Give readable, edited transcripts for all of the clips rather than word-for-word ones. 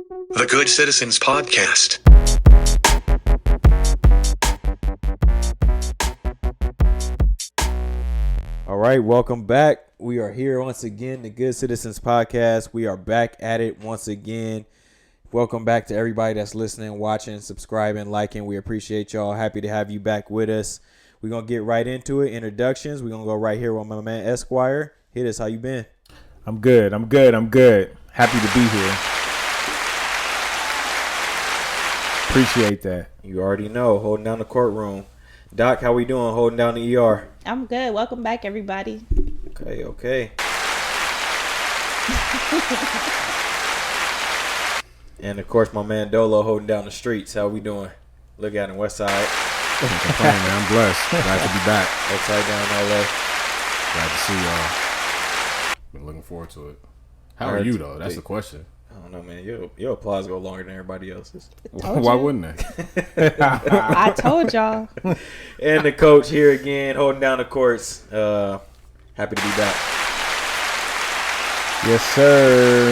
The Good Citizens Podcast. All right, welcome back. We are here once again, the Good Citizens Podcast. We are back at it once again. Welcome back to everybody that's listening, watching, subscribing, liking. We appreciate y'all. Happy to have you back with us. We're going to get right into it. Introductions. We're going to go right here with my man Esquire. Hit us. How you been? I'm good. Happy to be here. Appreciate that. You already know, holding down the courtroom. Doc, how we doing holding down the ER? I'm good. Welcome back, everybody. Okay. And, of course, my man D.O.L.O holding down the streets. How we doing? Look at him, West Side. Can't complain, man. I'm blessed. Glad to be back. Upside down L.A. Glad to see y'all. Been looking forward to it. How are you, though? That's the question. I don't know, man. Your applause go longer than everybody else's. Why wouldn't they? I told y'all. And the coach here again, holding down the courts. Happy to be back. Yes, sir.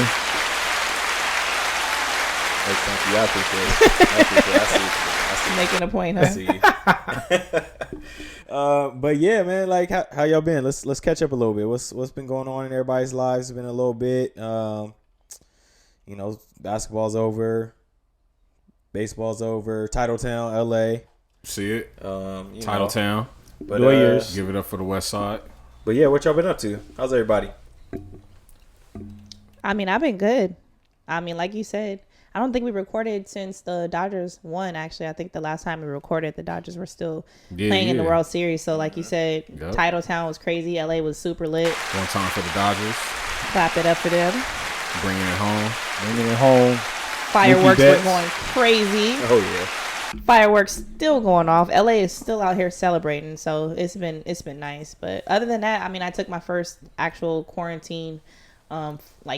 Hey, thank you. I appreciate it. I see you. Making a point, huh? I see you. But yeah, man, like how y'all been? Let's catch up a little bit. What's been going on in everybody's lives? It's been a little bit. You know, basketball's over, baseball's over, Titletown, LA. See it? You Titletown. But Lawyers. Give it up for the West Side. But yeah, what y'all been up to? How's everybody? I mean, I've been good. I mean, like you said, I don't think we recorded since the Dodgers won, actually. I think the last time we recorded, the Dodgers were still playing in the World Series. So, like you said, Titletown was crazy. LA was super lit. One time for the Dodgers. Clap it up for them. Bringing it home. Fireworks were going crazy. Oh, yeah. Fireworks still going off. LA is still out here celebrating. So, it's been nice. But other than that, I mean, I took my first actual quarantine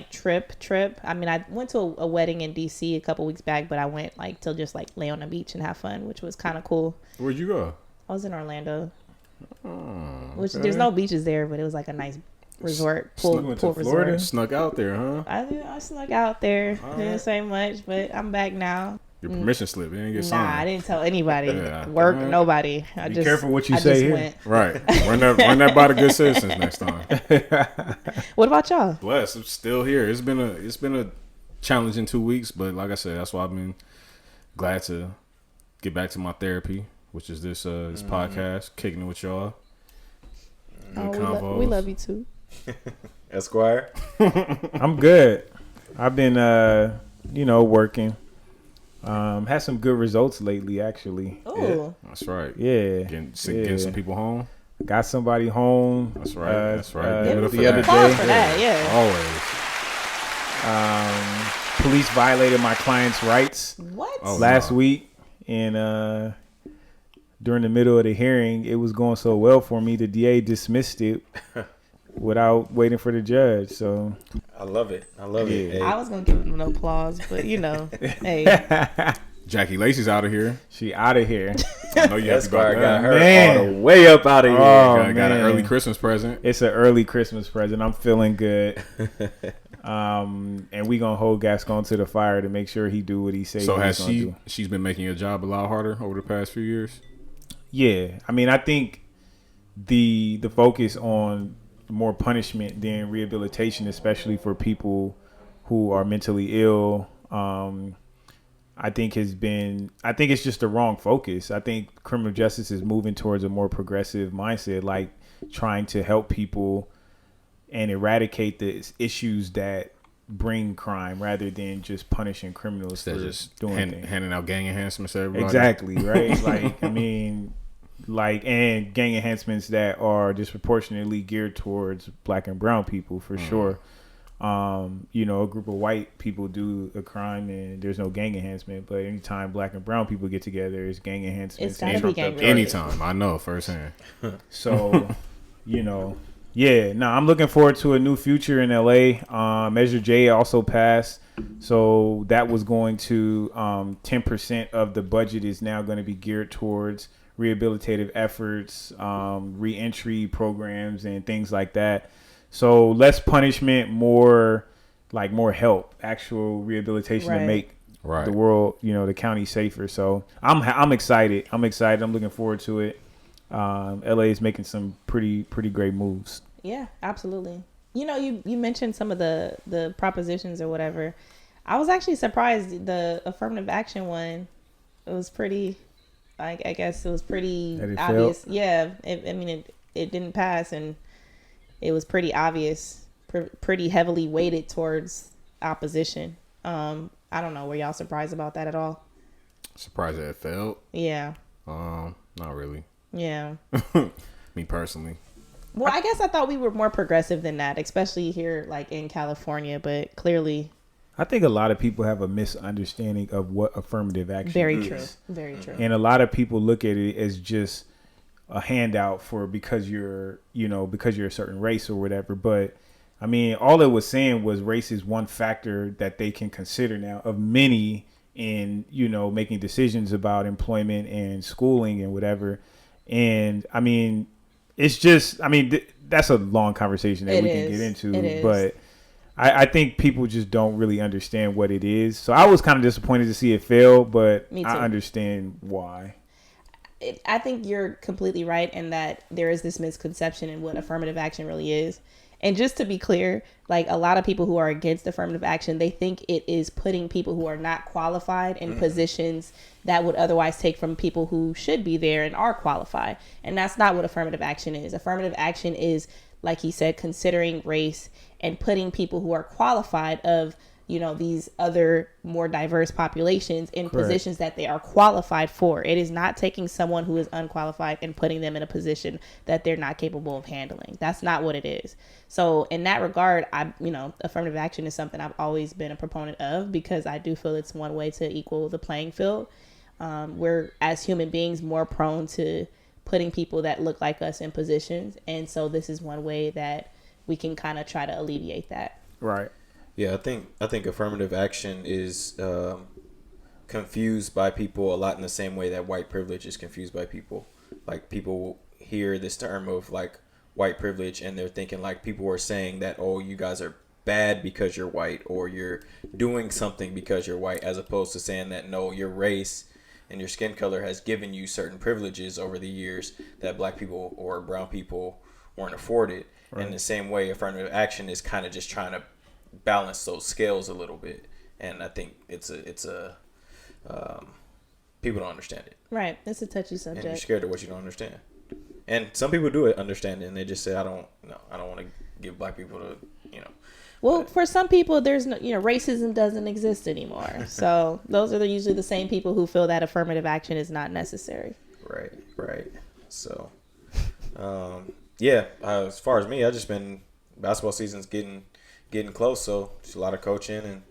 trip. I mean, I went to a wedding in DC a couple weeks back, but I went to just lay on the beach and have fun, which was kind of cool. Where'd you go? I was in Orlando, which okay. there's no beaches there, but it was a nice resort, pool resort. Snuck out there, huh? I snuck out there. Didn't say much, but I'm back now. Your permission slip, you didn't get signed. Nah, I didn't tell anybody. Yeah, Nobody. Be careful what you say here. Went. Right. Run that by the Good Citizens next time. What about y'all? Blessed. I'm still here. It's been a challenging 2 weeks, but like I said, that's why I've been glad to get back to my therapy, which is this podcast, kicking it with y'all. We love you too. Esquire? I'm good. I've been, working. Had some good results lately, actually. Oh, yeah, that's right. Yeah. Getting some people home. Got somebody home. That's right. The other day. For that, yeah. Always. Police violated my client's rights last week, and during the middle of the hearing, it was going so well for me. The DA dismissed it without waiting for the judge. So I love it. Hey. I was gonna give him an applause, but hey. Jackie Lacey's out of here. She out of here. I know you have to go. Got her all the way up out of here. Got an early Christmas present. It's an early Christmas present. I'm feeling good. And we gonna hold Gascon to the fire to make sure he do what he says. So has she's been making your job a lot harder over the past few years? Yeah, I mean, I think the focus on more punishment than rehabilitation, especially for people who are mentally ill, I think it's just the wrong focus. I think criminal justice is moving towards a more progressive mindset, like trying to help people and eradicate the issues that bring crime rather than just punishing criminals for just doing things. Handing out gang enhancements to everybody. Exactly, right? And gang enhancements that are disproportionately geared towards black and brown people for sure. A group of white people do a crime and there's no gang enhancement, but anytime black and brown people get together, it's gang enhancements. It's gotta be gang related. Anytime, I know firsthand. So, I'm looking forward to a new future in LA. Measure J also passed, so that was going to 10% of the budget is now going to be geared towards rehabilitative efforts, re-entry programs, and things like that. So less punishment, more like more help, actual rehabilitation to make Right. the world, the county safer. So I'm excited. I'm looking forward to it. LA is making some pretty great moves. Yeah, absolutely. You mentioned some of the propositions or whatever. I was actually surprised the affirmative action one. It was pretty, I guess it was pretty obvious. Failed? Yeah, it didn't pass, and it was pretty obvious, pretty heavily weighted towards opposition. I don't know. Were y'all surprised about that at all? Surprised that it failed? Yeah. Not really. Yeah. Me personally. Well, I guess I thought we were more progressive than that, especially here, like in California. But clearly, I think a lot of people have a misunderstanding of what affirmative action is. Very true. Very true. And a lot of people look at it as just a handout because you're a certain race or whatever. But I mean, all it was saying was race is one factor that they can consider now of many in, making decisions about employment and schooling and whatever. And I mean, it's just, that's a long conversation that we can get into, but I think people just don't really understand what it is. So I was kind of disappointed to see it fail, but I understand why. I think you're completely right in that there is this misconception in what affirmative action really is. And just to be clear, like a lot of people who are against affirmative action, they think it is putting people who are not qualified in positions that would otherwise take from people who should be there and are qualified. And that's not what affirmative action is. Affirmative action is, like he said, considering race and putting people who are qualified of, these other more diverse populations in positions that they are qualified for. It is not taking someone who is unqualified and putting them in a position that they're not capable of handling. That's not what it is. So in that regard, affirmative action is something I've always been a proponent of because I do feel it's one way to equal the playing field. We're, as human beings, more prone to putting people that look like us in positions. And so this is one way that we can kind of try to alleviate that. Right. Yeah, I think affirmative action is confused by people a lot in the same way that white privilege is confused by people. Like people hear this term of like white privilege and they're thinking like people are saying that, oh, you guys are bad because you're white or you're doing something because you're white, as opposed to saying that no, your race and your skin color has given you certain privileges over the years that black people or brown people weren't afforded. Right. In the same way, affirmative action is kind of just trying to balance those scales a little bit, and I think it's a people don't understand it. Right, it's a touchy subject. And you're scared of what you don't understand. And some people do understand it, and they just say, I don't want to give black people to, Well, for some people, there's no, racism doesn't exist anymore. So those are usually the same people who feel that affirmative action is not necessary. Right. So, as far as me, I just been basketball season's getting close, so it's a lot of coaching and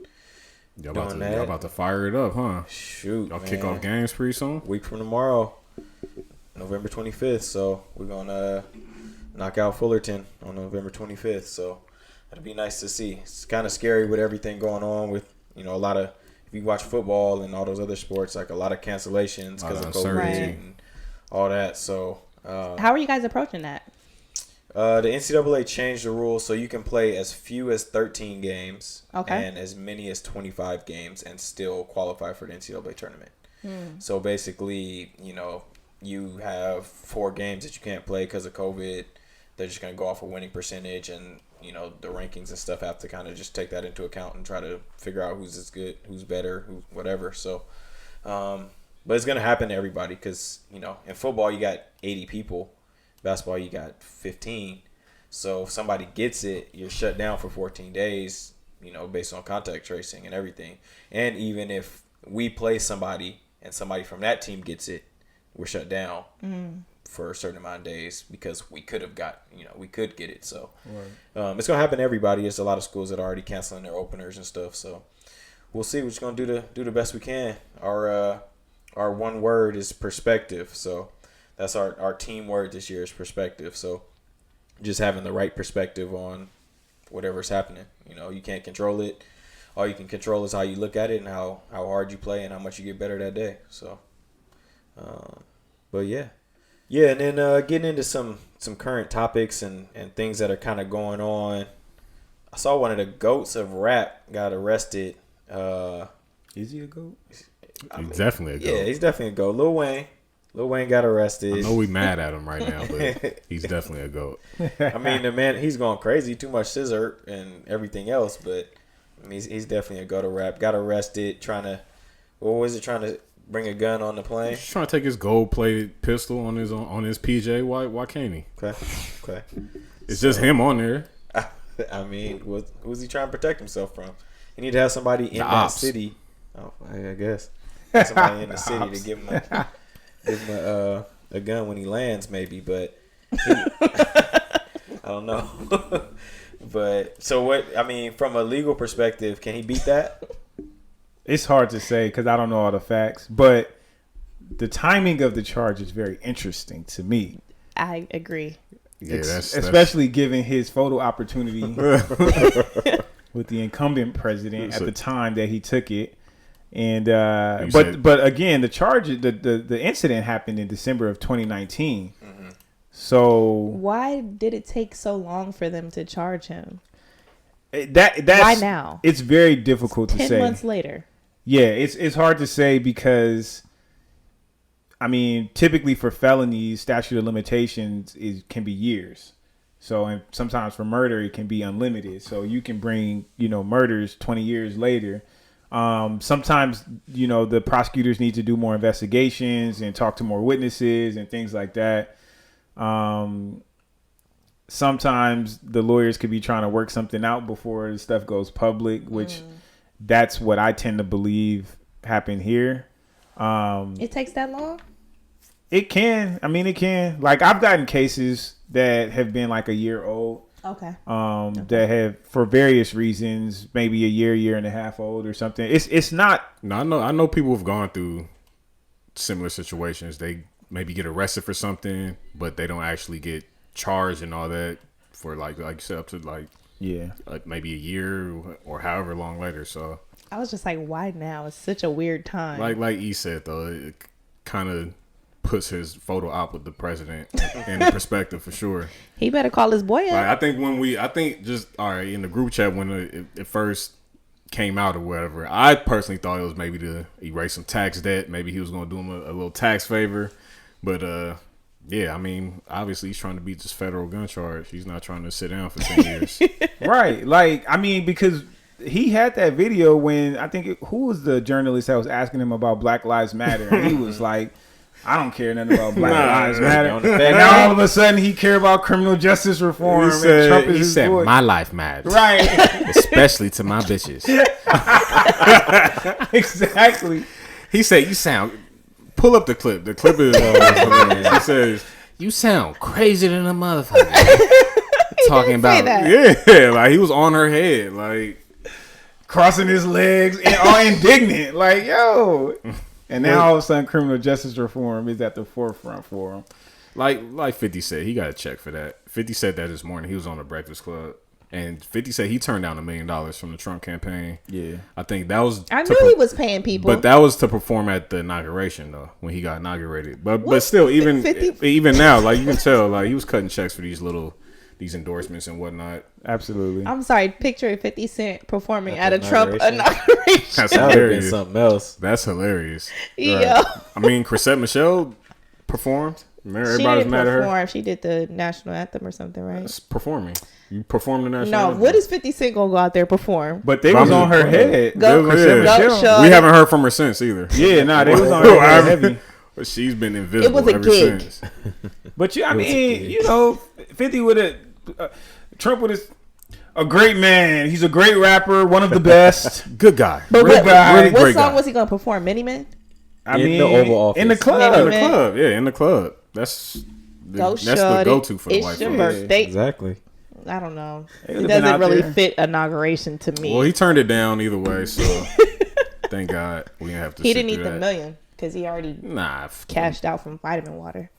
y'all about to fire it up, huh? Shoot, y'all kick off games pretty soon. Week from tomorrow, November 25th. So we're gonna knock out Fullerton on November 25th. So that'll be nice to see. It's kind of scary with everything going on with a lot of, if you watch football and all those other sports, like a lot of cancellations because of COVID and all that. So how are you guys approaching that? The NCAA changed the rules so you can play as few as 13 games and as many as 25 games and still qualify for the NCAA tournament. So basically, you have 4 games that you can't play because of COVID. They're just going to go off a winning percentage, and the rankings and stuff have to kind of just take that into account and try to figure out who's as good, who's better, who whatever. So, but it's going to happen to everybody because, in football you got 80 people. Basketball, you got 15. So if somebody gets it, you're shut down for 14 days, based on contact tracing and everything. And even if we play somebody and somebody from that team gets it, we're shut down for a certain amount of days because we could have we could get it. So it's going to happen to everybody. There's a lot of schools that are already canceling their openers and stuff. So we'll see. We're just going to do the best we can. Our one word is perspective. So that's our team word this year is perspective. So just having the right perspective on whatever's happening. You can't control it. All you can control is how you look at it and how hard you play and how much you get better that day. So, but yeah. And then getting into some current topics and things that are kind of going on. I saw one of the goats of rap got arrested. Is he a goat? He's definitely a goat. Yeah, he's definitely a goat. Lil Wayne. Lil Wayne got arrested. I know we mad at him right now, but he's definitely a goat. I mean, the man, he's going crazy. Too much scissor and everything else, but I mean, he's definitely a goat of rap. Got arrested trying to, what was it, trying to bring a gun on the plane? He's trying to take his gold-plated pistol on his PJ. Why can't he? Okay. It's just him on there. I mean, who's he trying to protect himself from? He need to have somebody in that ops. city. Oh, I guess. Have somebody in the city to give him a gun when he lands, maybe. But I don't know. But so what? I mean, from a legal perspective, can he beat that? It's hard to say because I don't know all the facts, but the timing of the charge is very interesting to me. I agree. Yeah, especially given his photo opportunity with the incumbent president at the time that he took it. And but again, the charge, the incident happened in December of 2019. Mm-hmm. So why did it take so long for them to charge him? That's why now? It's very difficult to say. 10 months later. Yeah, it's hard to say because, I mean, typically for felonies, statute of limitations can be years. So, and sometimes for murder, it can be unlimited. So you can bring, murders 20 years later. Sometimes, the prosecutors need to do more investigations and talk to more witnesses and things like that. Sometimes the lawyers could be trying to work something out before the stuff goes public, which that's what I tend to believe happened here. It takes that long? It can. I mean, it can. Like, I've gotten cases that have been like a year old. Okay. That have, for various reasons, maybe a year and a half old or something. It's not. No, I know people have gone through similar situations. They maybe get arrested for something, but they don't actually get charged and all that for like you said, up to like maybe a year or however long later. So I was just like, why now? It's such a weird time. Like E said though, it kind of puts his photo op with the president in perspective for sure. He better call his boy up. I think in the group chat when it first came out or whatever, I personally thought it was maybe to erase some tax debt. Maybe he was going to do him a little tax favor. But yeah, I mean, obviously he's trying to beat this federal gun charge. He's not trying to sit down for 10 years. Right. Like, I mean, because he had that video when who was the journalist that was asking him about Black Lives Matter? And he was like, I don't care nothing about Black Lives Matter. And now all of a sudden he care about criminal justice reform. He said my life matters. Right. Especially to my bitches. Exactly. He said, pull up the clip. The clip is he says, you sound crazy than a motherfucker. Talking about like he was on her head, like crossing his legs and all indignant, like, yo. And now all of a sudden criminal justice reform is at the forefront for him. Like 50 said, he got a check for that. 50 said that this morning. He was on the Breakfast Club. And 50 said he turned down $1 million from the Trump campaign. Yeah. I think that was... I knew he was paying people. But that was to perform at the inauguration, though, when he got inaugurated. But still, even now, like, you can tell, like, he was cutting checks for these endorsements and whatnot. Absolutely. I'm sorry, picture 50 Cent performing at a Trump inauguration. That's that hilarious. Been something else. That's hilarious. Yeah. Right. I mean, Chrisette Michele performed. Remember, everybody's mad at her. She did the national anthem or something, right? It's performing. You performed the national anthem. No, what is 50 Cent gonna go out there perform? But they was on her head. Go, we haven't heard from her since either. Yeah, they was on her head heavy. But she's been invisible ever gig. Since. But I mean, 50 with a Trump with a great man. He's a great rapper, one of the best. Good guy. But really what song was he gonna perform? Mini Man? I mean, the Oval Office. In the club. In the club. That's the go-to for the white folks. It's your Yeah, birthday. exactly. I don't know. It doesn't really fit inauguration to me. Well, he turned it down either way, so thank God we didn't have to. He didn't need the $1 million because he already cashed out from Vitamin Water.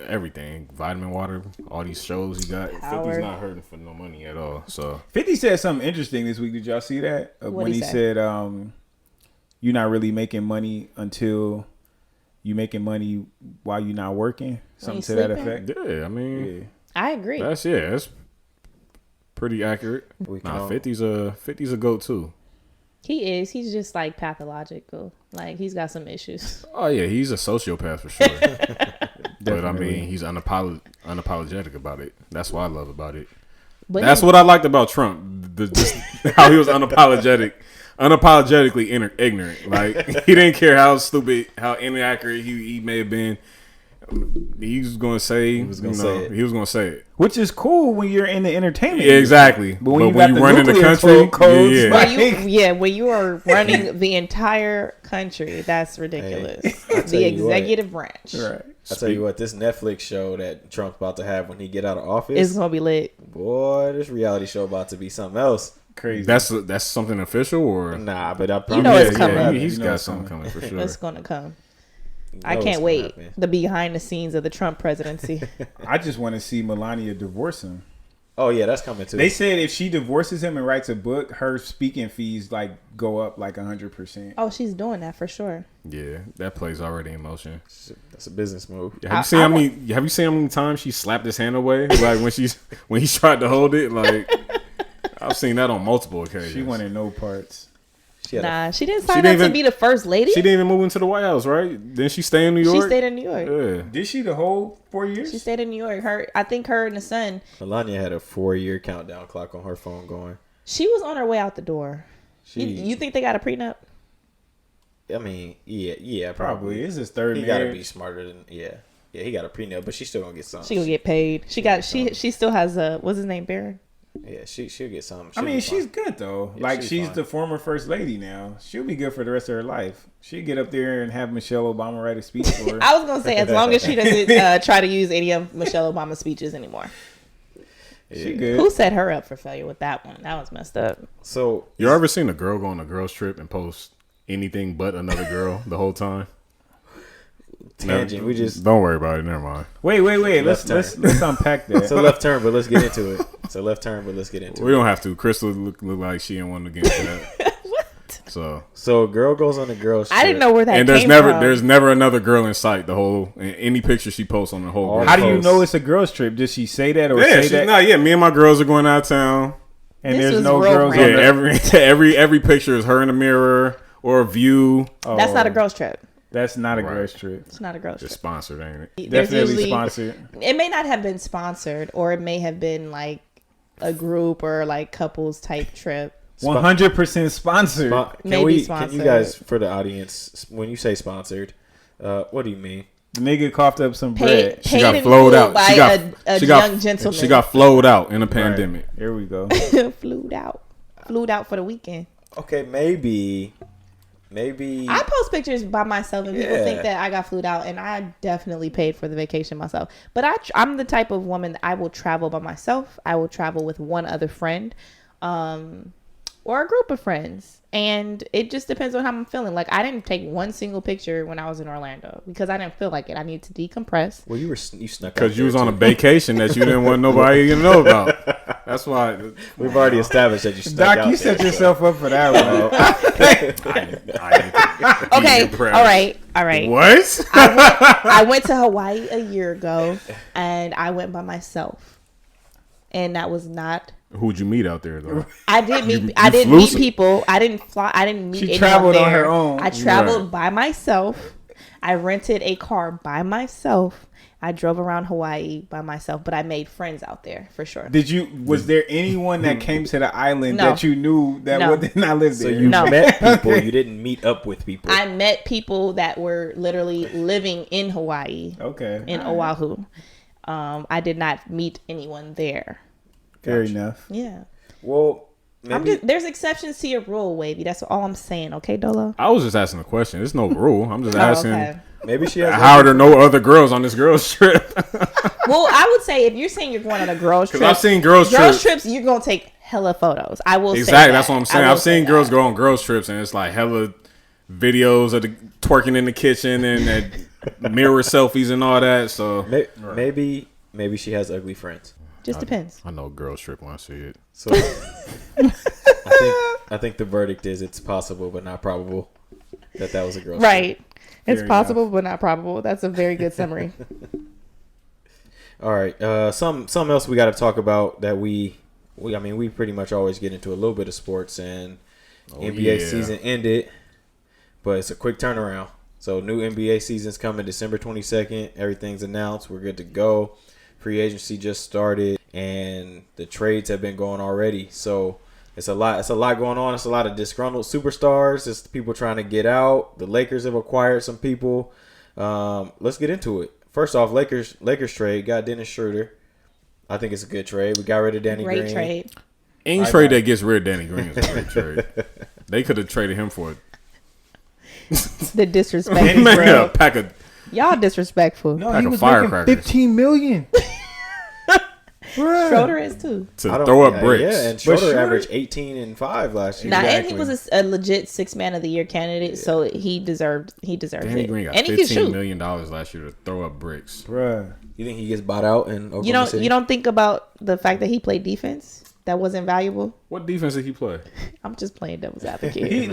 Everything, Vitamin Water, all these shows he got. 50's not hurting for no money at all. So 50 said something interesting this week. Did y'all see that? When he said, "You're not really making money until you making money while you're not working." Something to that effect. Yeah, I mean, I agree. That's pretty accurate. 50's a goat too. He is. He's just like pathological. Like he's got some issues. Oh yeah, he's a sociopath for sure. But I mean, he's unapologetic about it. That's what I love about it. But that's what I liked about Trump. Just how he was unapologetic. Unapologetically ignorant. Like he didn't care how stupid, how inaccurate he may have been. He was going to say he was going to say it, which is cool when you're in the entertainment. Yeah, exactly. But when you run in the country, when you are running the entire country, that's ridiculous. The executive branch. Right. I tell you what, this Netflix show that Trump's about to have when he get out of office, it's gonna be lit. Boy, this reality show about to be something else. Crazy. That's something official or nah? But I promise it's coming. He's got something coming for sure. It's gonna come. I can't wait. The behind the scenes of the Trump presidency. I just want to see Melania divorce him. Oh yeah, that's coming too. They said if she divorces him and writes a book, her speaking fees like go up like 100%. Oh, she's doing that for sure. Yeah, that play's already in motion. That's a business move. Have you seen how many times she slapped his hand away? Like when he tried to hold it. Like I've seen that on multiple occasions. She wanted no parts. She didn't sign up to be the first lady. She didn't even move into the White House, right? Didn't she stay in New York? She stayed in New York. Yeah. Did she the whole 4 years? She stayed in New York. I think her and the son. Melania had a 4-year countdown clock on her phone going. She was on her way out the door. You think they got a prenup? I mean, yeah, probably. It's his third. He got to be smarter than he got a prenup, but she's still gonna get something. She gonna get paid. She still has what's his name, Barron? Yeah, she'll get something. I mean, she's good though. Yeah, like she's the former first lady now. She'll be good for the rest of her life. She'll get up there and have Michelle Obama write a speech for her. I was gonna say as long as she doesn't try to use any of Michelle Obama's speeches anymore. She good. Who set her up for failure with that one? That was messed up. So you ever seen a girl go on a girls trip and post anything but another girl the whole time? Tangent. We just don't worry about it. Never mind. Wait. Let's unpack that. It's a left turn, but let's get into it. We don't have to. Crystal look like she didn't want to get into that. What? So a girl goes on a girl's trip. I didn't know where that came from. And there's never another girl in sight. Any picture she posts on the whole. How do you know it's a girls trip? Did she say that or say that? No, yeah. Me and my girls are going out of town, and there's no girls. Yeah, every picture is her in the mirror or a view. That's not a girls trip. That's not a girls trip. It's not a girls trip. It's sponsored, ain't it? Definitely sponsored. It may not have been sponsored, or it may have been like a group or like couples type trip. 100% sponsored. Can you guys, for the audience, when you say sponsored, what do you mean? The nigga coughed up some bread. She got flowed out. By a young gentleman. She got flowed out in a pandemic. Right. Here we go. Flued out for the weekend. Okay, maybe I post pictures by myself and people think that I got flued out, and I definitely paid for the vacation myself. But I'm the type of woman that I will travel by myself. I will travel with one other friend, or a group of friends, and it just depends on how I'm feeling. Like I didn't take one single picture when I was in Orlando because I didn't feel like it. I needed to decompress. Well, you snuck because you was on a vacation that you didn't want nobody to know about. That's why we've already established that you snuck Doc, you set yourself up for that one. Okay, all right. What? I went to Hawaii a year ago, and I went by myself, and that was not. Who'd you meet out there though? I didn't meet people. I didn't fly. I didn't meet anyone. She traveled there. on her own. I traveled by myself. I rented a car by myself. I drove around Hawaii by myself, but I made friends out there for sure. Was there anyone that came to the island that you knew that did not live there? So you met people. You didn't meet up with people. I met people that were literally living in Hawaii. Okay. In Oahu. I did not meet anyone there. Fair enough. Yeah. Well, there's exceptions to your rule, Wavy. That's all I'm saying. Okay, D.O.L.O? I was just asking a question. There's no rule. I'm just asking. Okay. Maybe she has. How are there no other girls on this girls trip? Well, I would say if you're saying you're going on a girls trip, I've seen girls trips. You're gonna take hella photos. I will exactly. Say that. That's what I'm saying. I've seen girls go on girls trips and it's like hella videos of the twerking in the kitchen and mirror selfies and all that. So maybe she has ugly friends. Just depends. I know a girls trip when I see it. So I think the verdict is it's possible but not probable that was a girls right. trip. It's possible but not probable. That's a very good summary. All right. Something else we got to talk about that we we pretty much always get into a little bit of sports, and NBA season ended, but it's a quick turnaround. So new NBA season's coming December 22nd. Everything's announced. We're good to go. Free agency just started, and the trades have been going already. So it's a lot going on. It's a lot of disgruntled superstars. It's people trying to get out. The Lakers have acquired some people. Let's get into it. First off, Lakers trade got Dennis Schroeder. I think it's a good trade. We got rid of Danny Green. Great trade. Any trade that gets rid of Danny Green is a great trade. They could have traded him for The disrespect, bro. a pack of Y'all disrespectful. No, pack he of was making firecrackers. $15 million. Schroeder is too. to throw up bricks. Yeah, and Schroeder averaged 18 and 5 last year. Nah, and he was a legit 6 man of the year candidate, so he deserved Danny it. Green got And he could $15 shoot. million last year to throw up bricks. Bruh. You think he gets bought out in Oklahoma City? You don't think about the fact that he played defense that wasn't valuable? What defense did he play? I'm just playing devil's advocate. He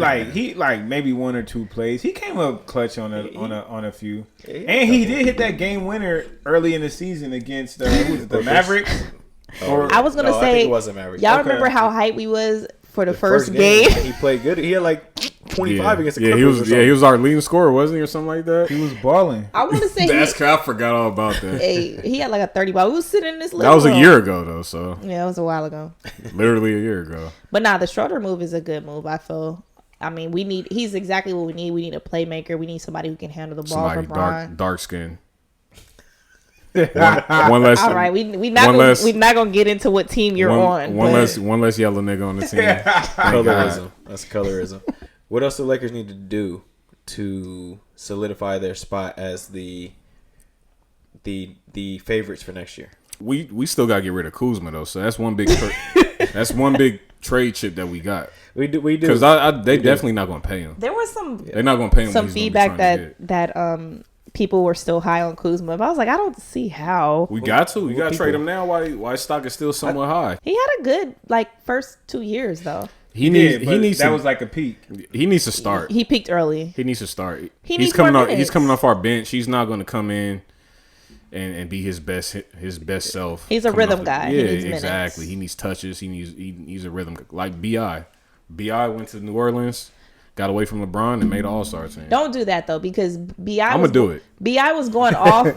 like maybe 1 or 2 plays. He came up clutch on a few, and he did hit that game winner early in the season against who was it, the Mavericks. I was gonna I say, think it wasn't Mavericks. y'all Okay. remember how hype we was for the first game? He played good. He had like 25 against the Clippers. He was our leading scorer, wasn't he, or something like that? He was balling. I want to say I forgot all about that. he had like a 30 ball. We was sitting in this little That was a room. year ago though, so Yeah, it was a while ago. literally a year ago. But nah, the Schroeder move is a good move, I feel. I mean, he's exactly what we need. We need a playmaker. We need somebody who can handle the ball Somebody for Bron. dark skin. one less. All right, we not gonna get into what team you're on. One but less yellow nigga on the team. Thank Colorism. God. That's colorism. What else do the Lakers need to do to solidify their spot as the favorites for next year? We still gotta get rid of Kuzma though, so that's one big that's one big trade chip that we got. We do Because they definitely not gonna pay him. there was some They're not gonna pay him. some what he's feedback gonna be trying to get. that people were still high on Kuzma, but I was like, I don't see how. We got to. We got to trade him now. Why his stock is still somewhat high? He had a good first 2 years though. He needs. That to, was like a peak. He needs to start. He peaked early. He needs to start. He he's needs coming more off. He's minutes. coming off our bench. He's not going to come in and be his best self. He's a coming rhythm off guy. Yeah, He needs minutes. exactly. He needs touches. He's a rhythm like Bi. Bi went to New Orleans, got away from LeBron, and made an All-Star team. Don't do that though, because I'm gonna do it. Bi was going off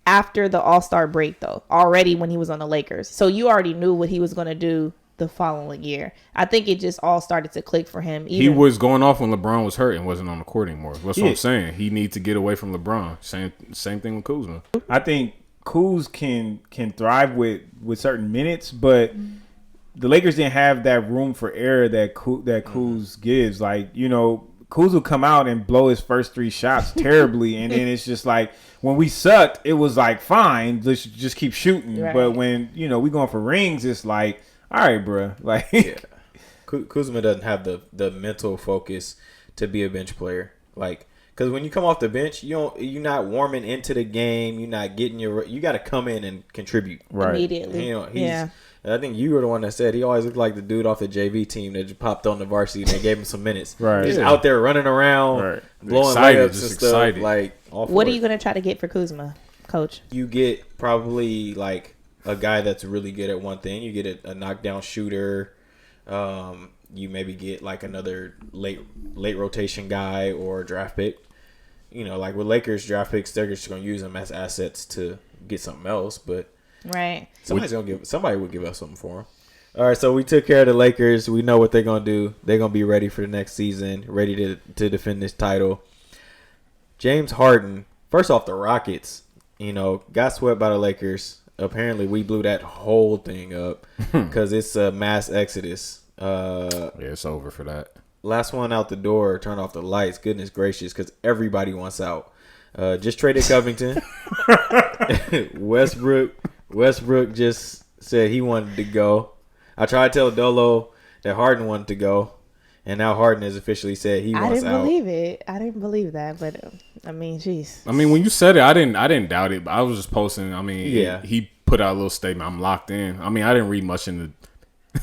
after the All-Star break though, already when he was on the Lakers. So you already knew what he was going to do the following year. I think it just all started to click for him. He was going off when LeBron was hurt and wasn't on the court anymore. That's what I'm saying. He needs to get away from LeBron. Same thing with Kuzma. I think Kuz can thrive with certain minutes, but the Lakers didn't have that room for error that Kuz gives. Like, you know, Kuz will come out and blow his first 3 shots terribly, and then it's just like when we sucked, it was like fine, let's just keep shooting. Right. But when we going for rings, it's like, all right, bro. Like, Kuzma doesn't have the mental focus to be a bench player. Like, because when you come off the bench, you're not warming into the game. You're not getting you got to come in and contribute immediately. You know, I think you were the one that said he always looked like the dude off the JV team that just popped on the varsity and they gave him some minutes. Right. He's out there running around, blowing Excited, layups just and stuff. excited. Like, all What for are you it. going to try to get for Kuzma, Coach? You get probably like a guy that's really good at one thing. You get a knockdown shooter. You maybe get like another late rotation guy or a draft pick. You know, like with Lakers draft picks, they're just going to use them as assets to get something else. But Right. somebody would give us something for them. All right, so we took care of the Lakers. We know what they're going to do. They're going to be ready for the next season, ready to defend this title. James Harden, first off, the Rockets, got swept by the Lakers. Apparently, we blew that whole thing up because it's a mass exodus. Yeah, it's over for that. Last one out the door, turn off the lights. Goodness gracious, because everybody wants out. Just traded Covington. Westbrook just said he wanted to go. I tried to tell D.O.L.O that Harden wanted to go, and now Harden has officially said he wants out. I didn't believe it. I didn't believe that, but I mean, jeez. I mean, when you said it, I didn't doubt it. But I was just posting. I mean, Yeah. he put out a little statement. I'm locked in. I mean, I didn't read much into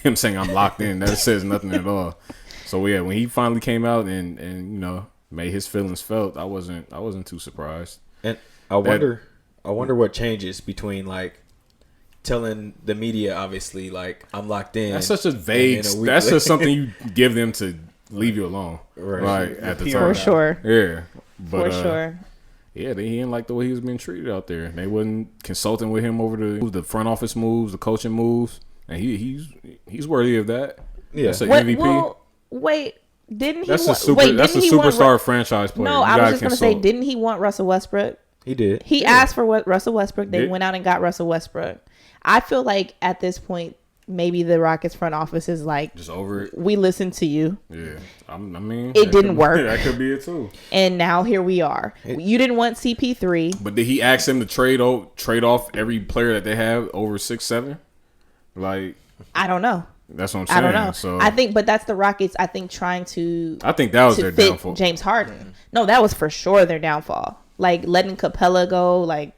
him saying I'm locked in. That says nothing at all. So yeah, when he finally came out and made his feelings felt, I wasn't too surprised. And I wonder what changes between like telling the media, obviously, like, I'm locked in. That's such a vague. That's just something you give them to leave you alone, right? At the For time, sure. Yeah, but, for sure. Yeah, they didn't like the way he was being treated out there. They wasn't consulting with him over the front office moves, the coaching moves, and he's worthy of that. Yeah, that's an MVP. Well, wait. Didn't he? That's want, a super. wait, that's a superstar franchise player. No, I was just gonna say, didn't he want Russell Westbrook? He did. He asked for Russell Westbrook. They went out and got Russell Westbrook. I feel like at this point, maybe the Rockets front office is like, just over it. We listened to you. Yeah, I mean, it didn't work. That could be it too. And now here we are. You didn't want CP3, but did he ask him to trade off every player that they have over 6'7"? Like, I don't know. That's what I'm saying. I don't know. So I think, but that's the Rockets. I think trying to. I think that was their downfall. James Harden. No, that was for sure their downfall. Like letting Capella go, like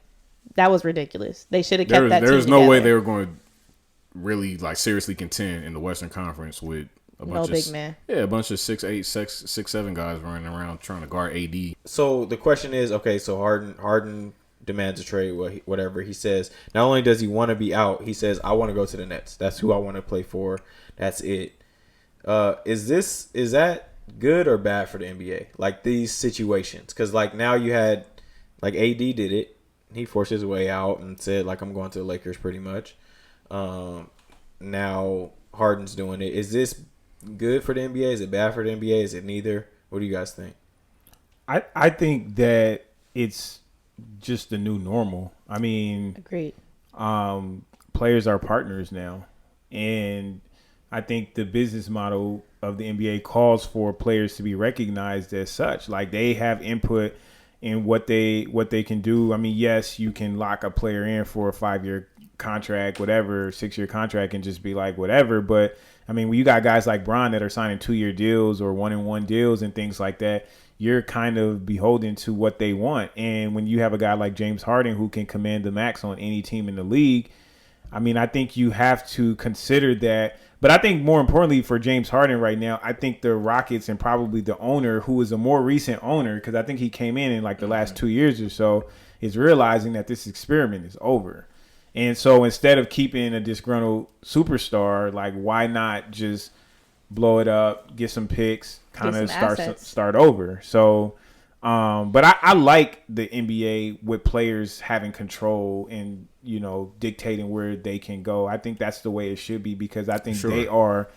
that was ridiculous. They should have kept that. There's team no together. way they were going to really like seriously contend in the Western Conference with a bunch of big man. Yeah, a bunch of 6'8", 6'7" guys running around trying to guard AD. So the question is, okay, so Harden demands a trade, whatever he says. Not only does he want to be out, he says, I want to go to the Nets. That's who I want to play for. That's it. Is that good or bad for the NBA? Like these situations, because like now you had like AD did it. He forced his way out and said like I'm going to the Lakers pretty much. Now Harden's doing it. Is this good for the NBA? Is it bad for the NBA? Is it neither? What do you guys think? I think that it's just the new normal. I mean, agreed. Players are partners now, and I think the business model of the NBA calls for players to be recognized as such. Like they have input in what they can do. I mean, yes, you can lock a player in for a 5-year contract, whatever, 6-year contract, and just be like whatever. But I mean, when you got guys like Bron that are signing 2-year deals or 1-and-1 deals and things like that, you're kind of beholden to what they want. And when you have a guy like James Harden who can command the max on any team in the league, I mean, I think you have to consider that. But I think more importantly for James Harden right now, I think the Rockets and probably the owner, who is a more recent owner, because I think he came in like the last 2 years or so, is realizing that this experiment is over. And so instead of keeping a disgruntled superstar, like why not just blow it up, get some picks, kind of start over. So, but I like the NBA with players having control and, you know, dictating where they can go. I think that's the way it should be because I think they are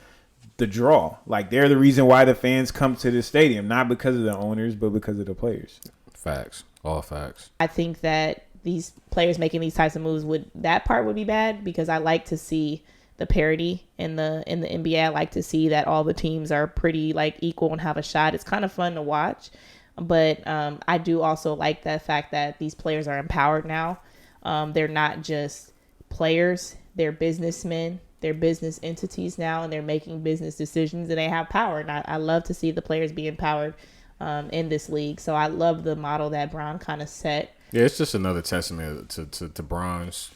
the draw. Like they're the reason why the fans come to the stadium, not because of the owners, but because of the players. Facts. All facts. I think that these players making these types of moves would be bad because I like to see the parity in the NBA. I like to see that all the teams are pretty like equal and have a shot. It's kind of fun to watch, but I do also like the fact that these players are empowered now. They're not just players; they're businessmen. They're business entities now, and they're making business decisions, and they have power. And I love to see the players be empowered in this league. So I love the model that Bron kind of set. Yeah, it's just another testament to Bron's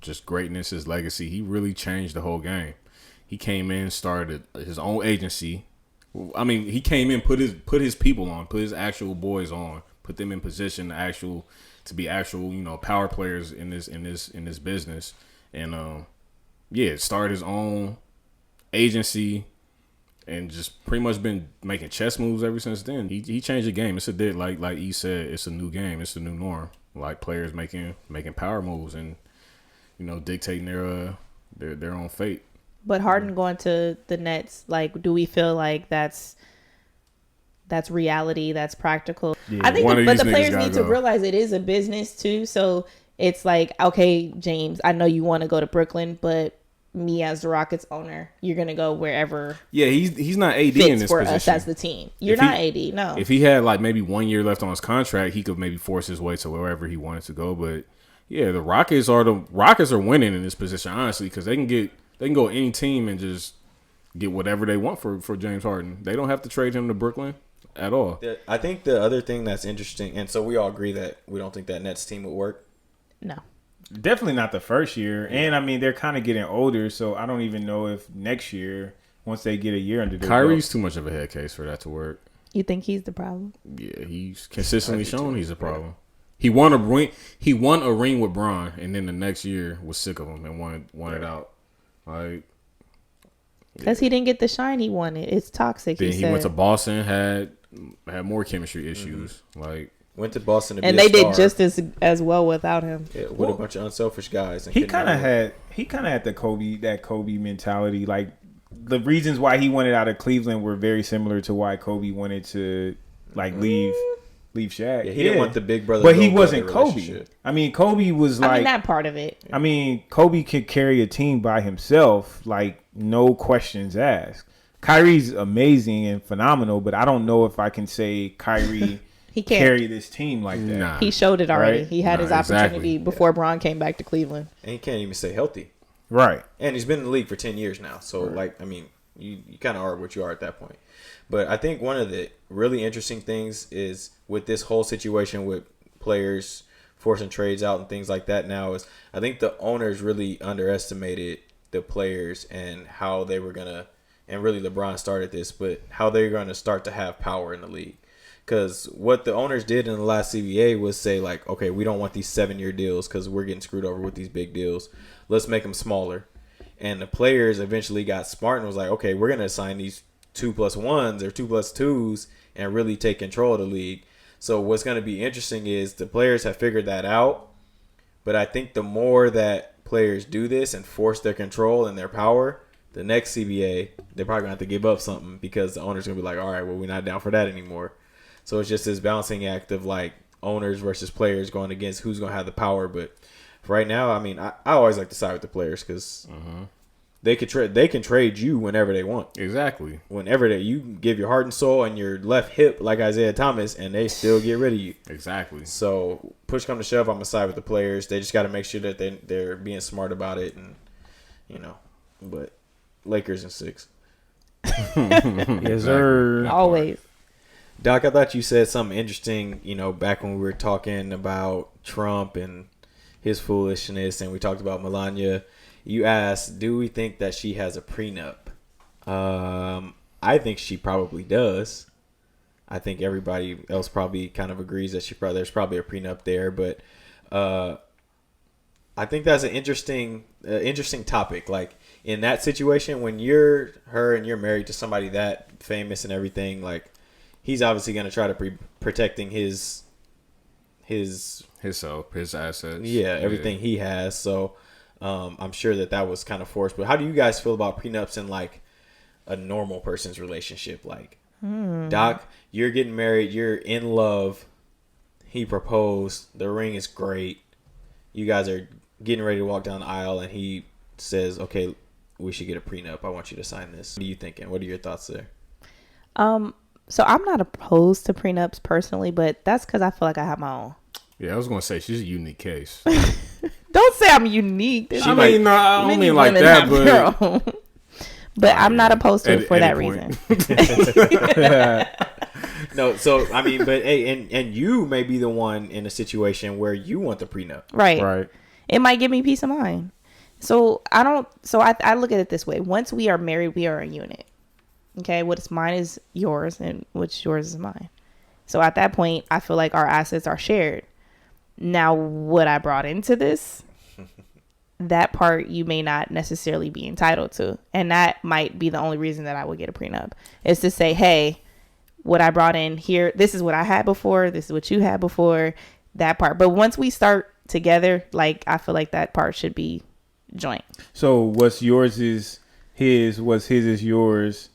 just greatness, his legacy. He really changed the whole game. He came in, started his own agency. I mean, he came in, put his people on, put his actual boys on, put them in position to be actual, you know, power players in this business. And started his own agency and just pretty much been making chess moves ever since then. He changed the game. It's like E said, it's a new game. It's a new norm. Like players making power moves and, you know, dictating their own fate. But Harden going to the Nets, like, do we feel like that's reality? That's practical. Yeah. I think, but the players need to realize it is a business too. So it's like, okay, James, I know you want to go to Brooklyn, but me as the Rockets owner, you're gonna go wherever. Yeah, he's not AD in this for position. Us as the team. You're not AD. No. If he had like maybe 1 year left on his contract, he could maybe force his way to wherever he wanted to go. But yeah, the Rockets are winning in this position honestly because they can go any team and just get whatever they want for James Harden. They don't have to trade him to Brooklyn at all. I think the other thing that's interesting, and so we all agree that we don't think that Nets team would work. No. Definitely not the first year. And, I mean, they're kind of getting older, so I don't even know if next year, once they get a year under their Kyrie's too much of a head case for that to work. You think he's the problem? Yeah, he's consistently shown he's a problem. He won a ring. He won a ring with Bron, and then the next year was sick of him and won it out. Like, because he didn't get the shine he wanted. It's toxic. Then he went to Boston, had more chemistry issues. Like, went to Boston to and be they a star. did just as well without him. Yeah, with a bunch of unselfish guys. And he kind of had that Kobe mentality. Like, the reasons why he wanted out of Cleveland were very similar to why Kobe wanted to leave Shaq. Yeah, he didn't want the big brother, but he wasn't Kobe. I mean, Kobe was like, I mean, that part of it. I mean, Kobe could carry a team by himself, like, no questions asked. Kyrie's amazing and phenomenal, but I don't know if I can say Kyrie he can't carry this team like that. Nah. He showed it already. Right? He had his opportunity exactly. before Bron came back to Cleveland. And he can't even stay healthy. Right. And he's been in the league for 10 years now. So, I mean, you kind of are what you are at that point. But I think one of the really interesting things is with this whole situation with players forcing trades out and things like that now is I think the owners really underestimated the players and how they were going to, and really LeBron started this, but how they're going to start to have power in the league. Because what the owners did in the last CBA was say, like, okay, we don't want these 7-year deals because we're getting screwed over with these big deals. Let's make them smaller. And the players eventually got smart and was like, okay, we're going to assign these 2+1s or 2+2s and really take control of the league. So what's going to be interesting is the players have figured that out. But I think the more that players do this and force their control and their power, the next CBA, they're probably going to have to give up something because the owner's going to be like, all right, well, we're not down for that anymore. So it's just this balancing act of like owners versus players going against who's going to have the power. But right now, I mean, I always like to side with the players because they can trade you whenever they want. Exactly. Whenever you give your heart and soul and your left hip like Isaiah Thomas, and they still get rid of you. Exactly. So push come to shove, I'm gonna side with the players. They just got to make sure that they're being smart about it, and But Lakers in 6. Yes, sir. Always. Doc, I thought you said something interesting, back when we were talking about Trump and his foolishness, and we talked about Melania. You asked, do we think that she has a prenup? I think she probably does. I think everybody else probably kind of agrees that there's probably a prenup there, but I think that's an interesting topic. Like, in that situation, when you're her and you're married to somebody that famous and everything, like, he's obviously going to try to protecting his assets. Yeah, everything he has. So I'm sure that was kind of forced. But how do you guys feel about prenups in like a normal person's relationship? Like, Doc, you're getting married, you're in love, he proposed, the ring is great, you guys are getting ready to walk down the aisle, and he says, okay, we should get a prenup. I want you to sign this. What are you thinking? What are your thoughts there? So I'm not opposed to prenups personally, but that's because I feel like I have my own. Yeah, I was gonna say she's a unique case. Don't say I'm unique. I don't mean like that, but I'm not opposed to it for that reason. No, so I mean, but hey, and you may be the one in a situation where you want the prenup, right? It might give me peace of mind. So I look at it this way: once we are married, we are a unit. Okay, what's mine is yours, and what's yours is mine. So at that point, I feel like our assets are shared. Now, what I brought into this, that part you may not necessarily be entitled to. And that might be the only reason that I would get a prenup, is to say, hey, what I brought in here, this is what I had before, this is what you had before, that part. But once we start together, like, I feel like that part should be joint. So what's yours is his, what's his is yours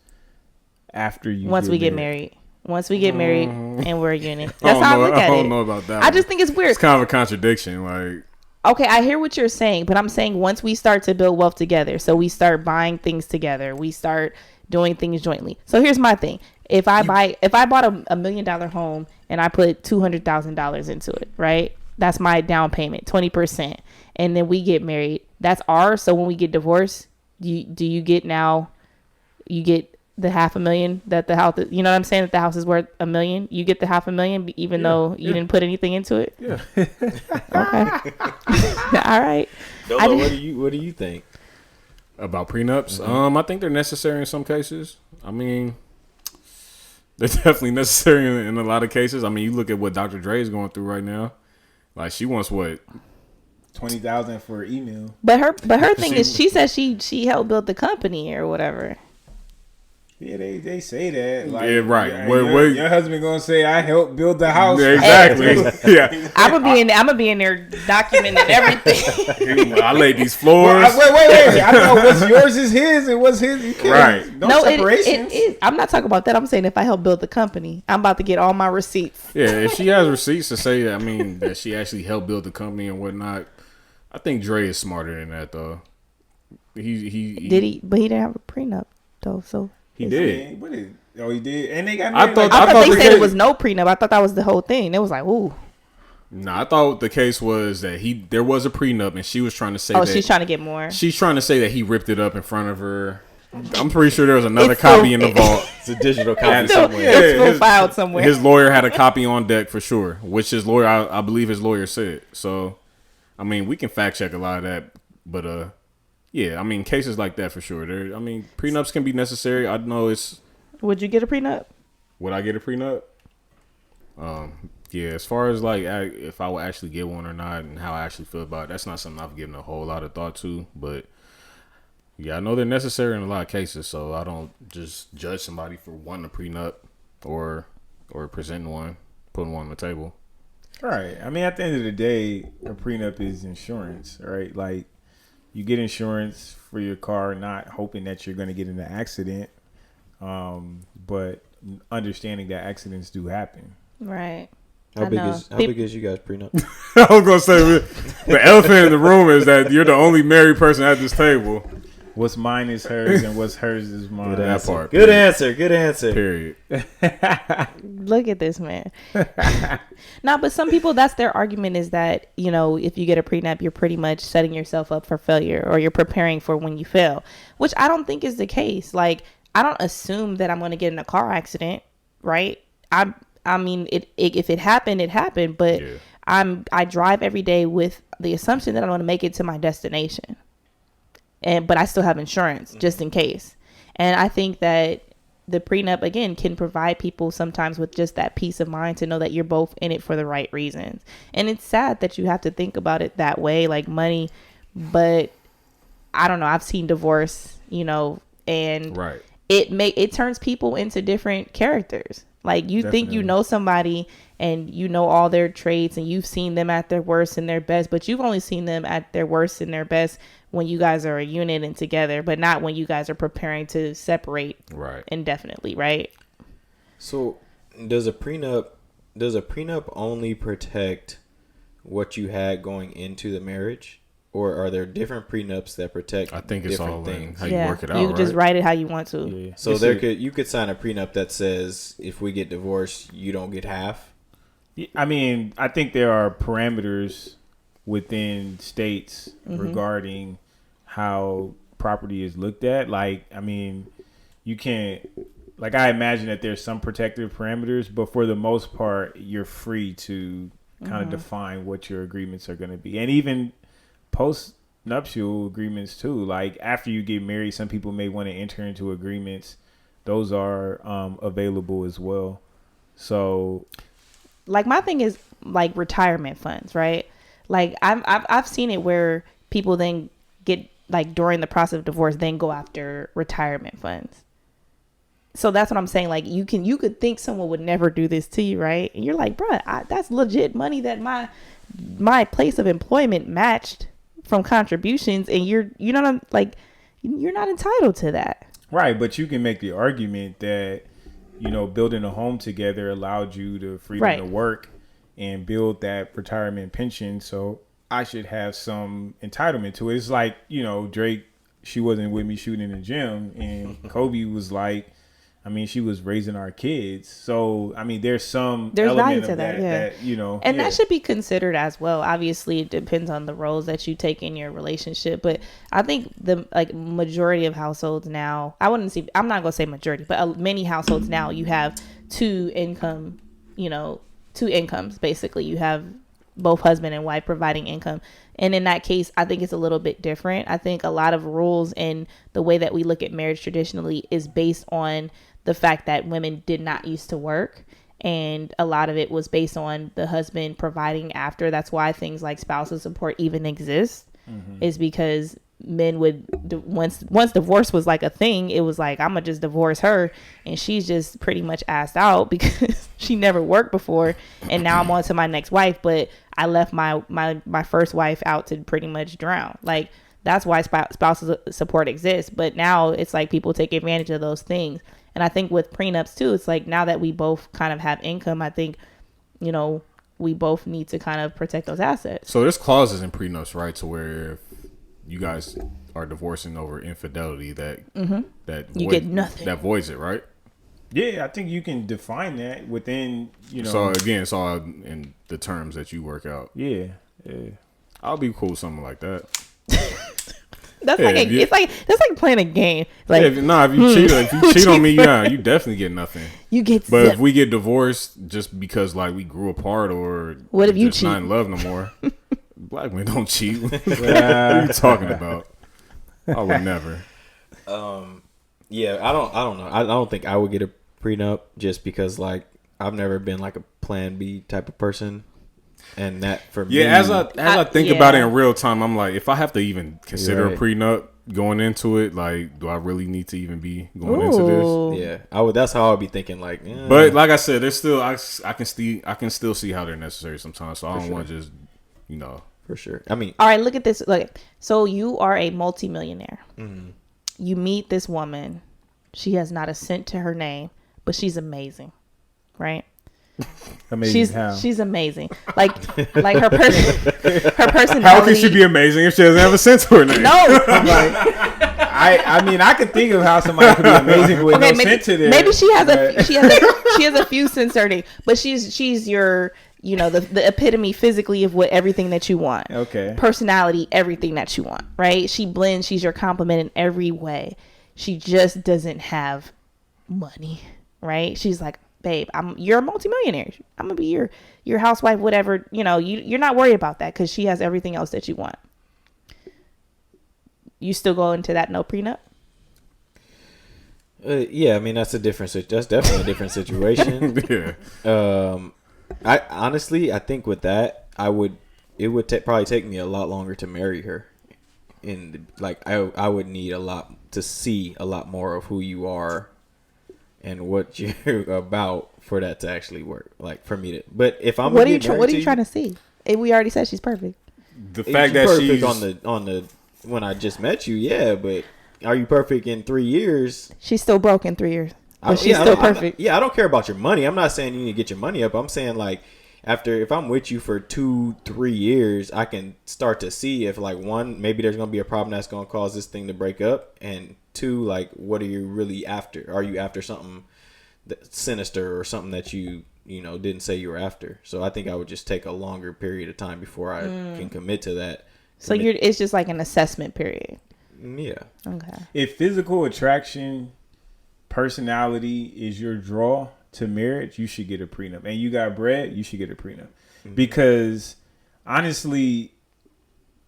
after you once we get married. Once we get married and we're a unit. That's how I look at it. I don't know about that. I just think it's weird. It's kind of a contradiction. Like, okay, I hear what you're saying, but I'm saying once we start to build wealth together, so we start buying things together, we start doing things jointly. So here's my thing. If I bought a $1 million home and I put $200,000 into it, right? That's my down payment, 20%. And then we get married. That's ours. So when we get divorced, you get the $500,000 that the house, you know what I'm saying? That the house is worth $1 million. You get the $500,000 even though you didn't put anything into it. Yeah. Okay. All right. Dolo, what do you think about prenups? I think they're necessary in some cases. I mean, they're definitely necessary in a lot of cases. I mean, you look at what Dr. Dre is going through right now. Like she wants what? 20,000 for email. But her thing is she said she helped build the company or whatever. Yeah, they say that. Like, yeah, right. Your husband gonna say I helped build the house. Yeah, exactly. Yeah. I'm gonna be in there documenting everything. I laid these floors. Well, wait. I know what's yours is his and what's his. You can't. Right. No separations. It is. I'm not talking about that. I'm saying if I help build the company, I'm about to get all my receipts. Yeah, if she has receipts to say that, I mean, that she actually helped build the company and whatnot, I think Dre is smarter than that, though. He did he? But he didn't have a prenup though, so. He did. He did. And they got I thought they said it was no prenup. I thought that was the whole thing. It was like, ooh. No, I thought the case was that there was a prenup and she was trying to say that. Oh, she's trying to get more. She's trying to say that he ripped it up in front of her. I'm pretty sure there was another copy in the vault. It's a digital copy somewhere. It's still filed somewhere. His lawyer had a copy on deck for sure, which his lawyer, I believe his lawyer said. So, I mean, we can fact check a lot of that, but yeah, I mean, cases like that for sure. Prenups can be necessary. I know it's. Would you get a prenup? Would I get a prenup? Yeah, as far as like if I would actually get one or not and how I actually feel about it, that's not something I've given a whole lot of thought to. But yeah, I know they're necessary in a lot of cases, so I don't just judge somebody for wanting a prenup or presenting one, putting one on the table. Right. I mean, at the end of the day, a prenup is insurance, right? Like you get insurance for your car, not hoping that you're going to get in an accident. But understanding that accidents do happen. Right. How big is you guys prenup? I was gonna say the elephant in the room is that you're the only married person at this table. What's mine is hers, and what's hers is mine. That part. Good answer. Good answer. Period. Look at this man. No, but some people, that's their argument is that, you know, if you get a prenup, you're pretty much setting yourself up for failure or you're preparing for when you fail, which I don't think is the case. Like, I don't assume that I'm going to get in a car accident, right? I mean, if it happened, it happened. But yeah. I drive every day with the assumption that I'm going to make it to my destination, but I still have insurance just in case. And I think that the prenup again can provide people sometimes with just that peace of mind to know that you're both in it for the right reasons. And it's sad that you have to think about it that way, like money. But I don't know. I've seen divorce, you know, and right. It turns people into different characters. Like you Definitely. Think you know somebody and you know all their traits and you've seen them at their worst and their best, but you've only seen them at their worst and their best when you guys are a unit and together, but not when you guys are preparing to separate indefinitely, right? So does a prenup only protect what you had going into the marriage? Or are there different prenups that protect I think it's different all things? How you work it out, you just write it how you want to. Yeah. So you could sign a prenup that says if we get divorced, you don't get half. I mean, I think there are parameters within states regarding how property is looked at. Like, I mean, you can't. Like, I imagine that there's some protective parameters, but for the most part, you're free to kind of define what your agreements are going to be, and even post-nuptial agreements too. Like after you get married, some people may want to enter into agreements. Those are available as well. So, like my thing is like retirement funds, right? Like I've seen it where people then get like during the process of divorce, then go after retirement funds. So that's what I'm saying. Like you could think someone would never do this to you, right? And you're like, bruh, that's legit money that my place of employment matched from contributions, and you're not entitled to that. Right, but you can make the argument that, you know, building a home together allowed you the freedom to work and build that retirement pension, so I should have some entitlement to it. It's like, you know, Drake, she wasn't with me shooting in the gym, and Kobe was like, I mean, she was raising our kids. So, I mean, there's value to that, you know. And that should be considered as well. Obviously, it depends on the roles that you take in your relationship. But I think the majority of households now, I'm not going to say majority, but many households now, you have two incomes, basically. You have both husband and wife providing income. And in that case, I think it's a little bit different. I think a lot of rules and the way that we look at marriage traditionally is based on the fact that women did not used to work. And a lot of it was based on the husband providing after. That's why things like spousal support even exist, is because men would, once divorce was like a thing, it was like, I'm gonna just divorce her, and she's just pretty much asked out because she never worked before, and now I'm on to my next wife, but I left my first wife out to pretty much drown. Like, that's why spousal support exists. But now it's like people take advantage of those things. And I think with prenups too, it's like, now that we both kind of have income, I think, you know, we both need to kind of protect those assets. So there's clauses in prenups, right, to where if you guys are divorcing over infidelity, that you get nothing. That voids it, right? Yeah, I think you can define that within, you know. So again, it's all in the terms that you work out. Yeah. I'll be cool with something like that. That's it's like playing a game. Like, if you cheat on me, yeah, you definitely get nothing. You get. But if we get divorced just because like we grew apart, or what if you just cheat? Not in love no more? Black men don't cheat. What are you talking about? I would never. Yeah, I don't know. I don't think I would get a prenup just because like I've never been like a plan B type of person. And that for me, as I think about it in real time, I'm like, if I have to even consider a prenup going into it, like, do I really need to even be going into this? Yeah, I would. That's how I'd be thinking. Like, but like I said, there's still I can still see how they're necessary sometimes. So I don't want to just, you know, for sure. I mean, all right, look at this. Look, so you are a multimillionaire. Mm-hmm. You meet this woman. She has not a cent to her name, but she's amazing, right? Amazing. She's amazing. Like her personality. How can she be amazing if she doesn't have a sense to her name? No. I mean, I could think of how somebody could be amazing with no sense to them. Maybe she has a few sense to her name, but she's your, you know, the epitome physically of everything that you want. Okay. Personality, everything that you want, right? She blends. She's your complement in every way. She just doesn't have money, right? She's like, babe, you're a multimillionaire. I'm gonna be your housewife, whatever. You know, you're not worried about that because she has everything else that you want. You still go into that no prenup? Yeah, I mean that's definitely a different situation. Yeah. I honestly, I think with that, it would probably take me a lot longer to marry her. And like I would need to see a lot more of who you are and what you're about for that to actually work. Like for me to, but if I'm what are you trying to see? We already said she's perfect. The fact that she's perfect on the when I just met you, yeah, but are you perfect in 3 years? She's still broke in 3 years, but she's still perfect. I don't care about your money. I'm not saying you need to get your money up. I'm saying like if I'm with you for 2-3 years, I can start to see if like one, maybe there's gonna be a problem that's gonna cause this thing to break up, and two, like what are you really after? Are you after something sinister or something that you didn't say you were after? So I think I would just take a longer period of time before I can commit to that. So it's just like an assessment period. Yeah. Okay. If physical attraction, personality is your draw to marriage, you should get a prenup. And you got bread, you should get a prenup. Mm-hmm. Because honestly,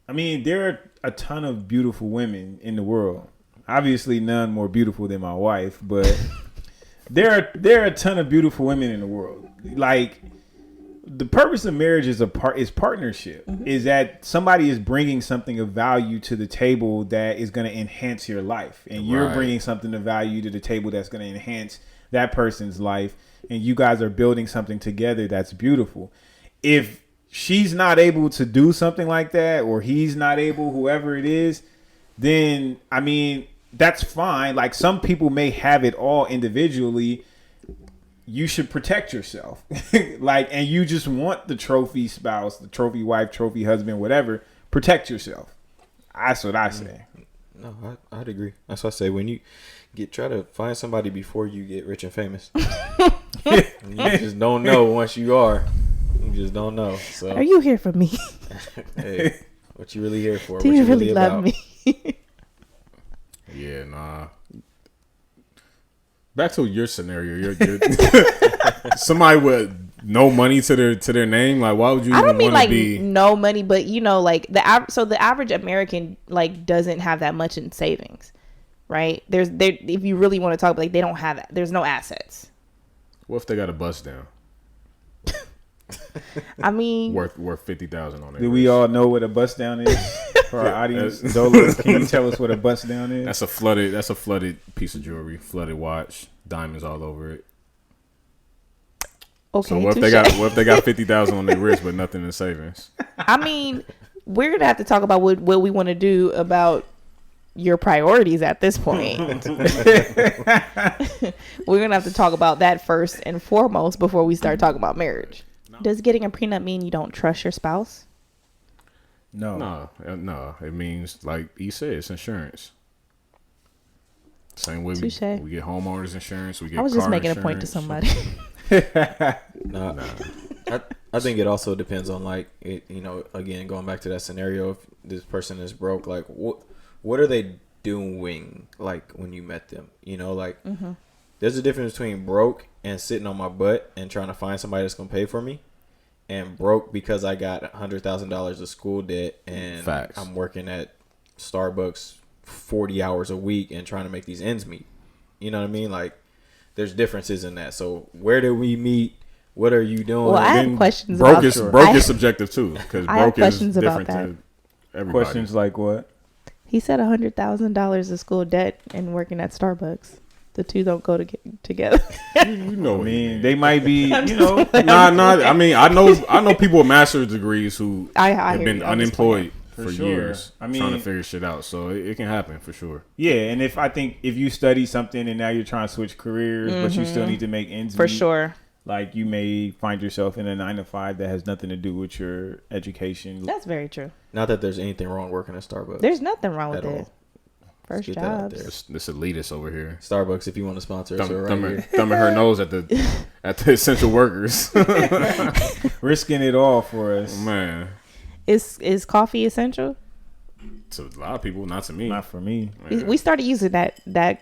I mean, there are a ton of beautiful women in the world. Obviously, none more beautiful than my wife, but there are a ton of beautiful women in the world. Like, the purpose of marriage is partnership. Mm-hmm. Is that somebody is bringing something of value to the table that is going to enhance your life, and you're bringing something of value to the table that's going to enhance that person's life, and you guys are building something together that's beautiful. If she's not able to do something like that, or he's not able, whoever it is, then I mean, that's fine. Like, some people may have it all individually. You should protect yourself. And you just want the trophy spouse, the trophy wife, trophy husband, whatever. Protect yourself. That's what I say. No, I'd agree. That's what I say. When you try to find somebody before you get rich and famous. You just don't know once you are. You just don't know. So, are you here for me? Hey, what you really here for? Do what you really love about? Me? Yeah, nah. Back to your scenario. You're somebody with no money to their name. Like, why would you? I don't mean like no money, but like the average American like doesn't have that much in savings, right? If you really want to talk, like they don't have that. There's no assets. What if they got a bust down? I mean, worth $50,000 on it. Do we all know what a bust down is for our audience? D.O.L.O, can you tell us what a bust down is? That's a flooded piece of jewelry, flooded watch, diamonds all over it. Okay. So what if they got $50,000 on their wrist but nothing in savings? I mean, we're gonna have to talk about what we want to do about your priorities at this point. We're gonna have to talk about that first and foremost before we start talking about marriage. Does getting a prenup mean you don't trust your spouse? No. It means, like he said, it's insurance. Same way we get homeowners insurance. We get. I was just making insurance. a point to somebody. No. I think it also depends on, like, it, you know, again, going back to that scenario, if this person is broke, like, what are they doing, like, when you met them? You know, like, there's a difference between broke and sitting on my butt and trying to find somebody that's going to pay for me, and broke because I got $100,000 of school debt and I'm working at Starbucks 40 hours a week and trying to make these ends meet. You know what I mean? Like, there's differences in that. So where did we meet? What are you doing? Well, I have questions broke about is broke is subjective too, because broke is different to everybody. Questions like what? He said $100,000 of school debt and working at Starbucks. The two don't go together. You know, I mean, they might be, you know. I mean, I know people with master's degrees who I have been unemployed for sure. years, I mean, trying to figure shit out. So it can happen for sure. Yeah, and if you study something and now you're trying to switch careers, but you still need to make ends for meet, sure. Like, you may find yourself in a 9-to-5 that has nothing to do with your education. That's very true. Not that there's anything wrong working at Starbucks. There's nothing wrong with at it. all. First Get that out jobs. there. This elitist over here. Starbucks, if you want to sponsor us, Thumbing her nose at the essential workers. Risking it all for us. Man. Is coffee essential? To a lot of people, not to me. Not for me. Yeah. We started using that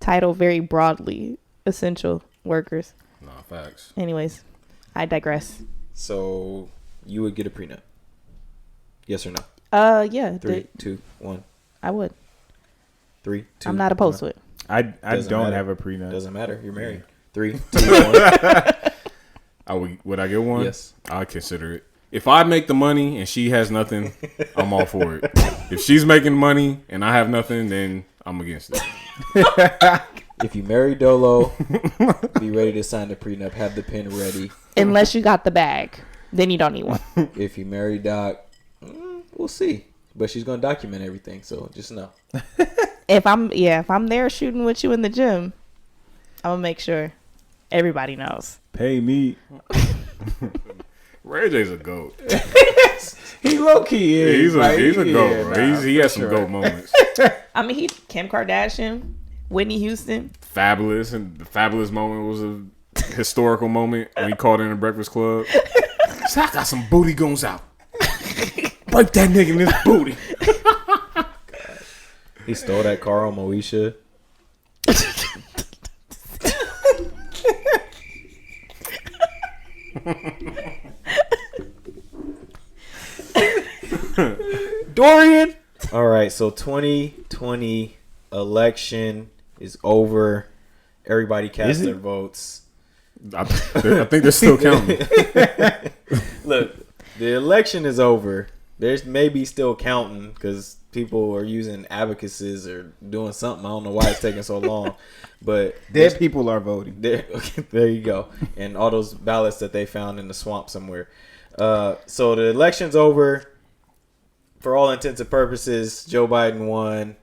title very broadly. Essential workers. No, facts. Anyways, I digress. So you would get a prenup? Yes or no? Yeah. 3, 2, 1. I would. 3, 2. I'm not opposed to it. I Doesn't don't matter. have a prenup. Doesn't matter. You're married. 3, 2, 1. Would I get one? Yes. I'd consider it. If I make the money and she has nothing, I'm all for it. If she's making money and I have nothing, then I'm against it. If you marry D.O.L.O, be ready to sign the prenup. Have the pen ready. Unless you got the bag, then you don't need one. If you marry Doc, we'll see. But she's gonna document everything, so just know. If I'm there shooting with you in the gym, I'm gonna make sure everybody knows. Pay me. Ray J's a goat. He low key is. He's a goat. Bro. He has some goat moments. I mean, Kim Kardashian, Whitney Houston. Fabulous, and the Fabulous moment was a historical moment when he called in the Breakfast Club. So I got some booty goons out. Break that nigga in his booty. He stole that car on Moesha. Dorian. All right, so 2020 election is over. Everybody cast their votes. I think they're still counting. Look, the election is over. There's maybe still counting because people are using abacuses or doing something. I don't know why it's taking so long, but Dead people are voting. There you go. And all those ballots that they found in the swamp somewhere. So the election's over. For all intents and purposes, Joe Biden won.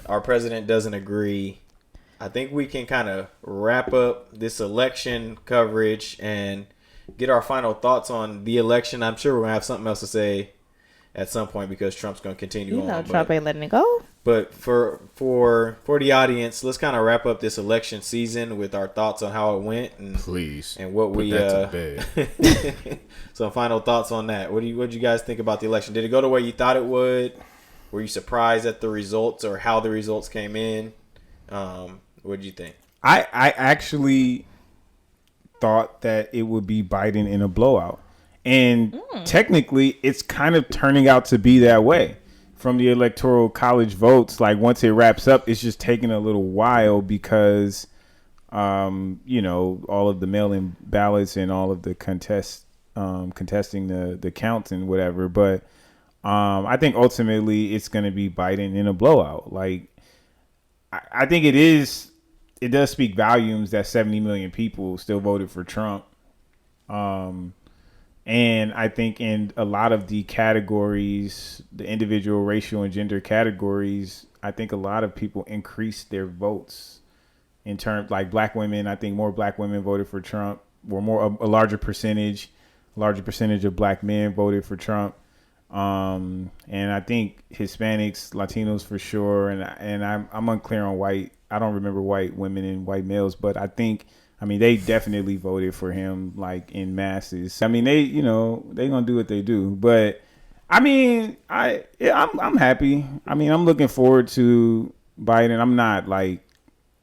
Our president doesn't agree. I think we can kind of wrap up this election coverage and get our final thoughts on the election. I'm sure we're going to have something else to say at some point because Trump's going to continue on. Trump ain't letting it go. But for the audience, let's kind of wrap up this election season with our thoughts on how it went and please and what put we that to bed. Some final thoughts on that. What did you guys think about the election? Did it go the way you thought it would? Were you surprised at the results or how the results came in? What did you think? I actually thought that it would be Biden in a blowout. And technically, it's kind of turning out to be that way. From the Electoral College votes, like once it wraps up, it's just taking a little while because, all of the mail-in ballots and all of the contesting the counts and whatever. But I think ultimately it's going to be Biden in a blowout. Like, I think it does speak volumes that 70 million people still voted for Trump. And I think in a lot of the categories, the individual racial and gender categories, I think a lot of people increased their votes in terms like black women. I think more black women voted for Trump, or a larger percentage of black men voted for Trump. And I think Hispanics, Latinos for sure. And I'm unclear on white. I don't remember white women and white males, but I mean, they definitely voted for him like in masses. I mean, they gonna do what they do. But I mean, I'm happy. I mean, I'm looking forward to Biden. I'm not like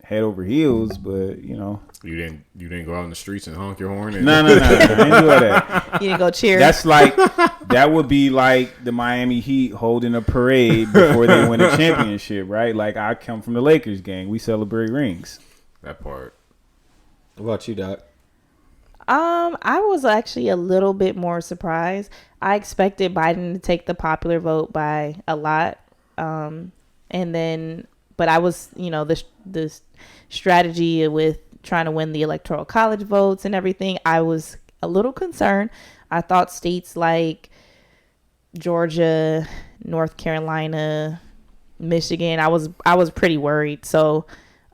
head over heels, but you didn't go out in the streets and honk your horn. No, I didn't do that. You didn't go cheer. That's like that would be like the Miami Heat holding a parade before they win a championship, right? Like I come from the Lakers gang. We celebrate rings. That part. What about you, Doc? I was actually a little bit more surprised. I expected Biden to take the popular vote by a lot. But I was, the strategy with trying to win the electoral college votes and everything, I was a little concerned. I thought states like Georgia, North Carolina, Michigan, I was pretty worried. So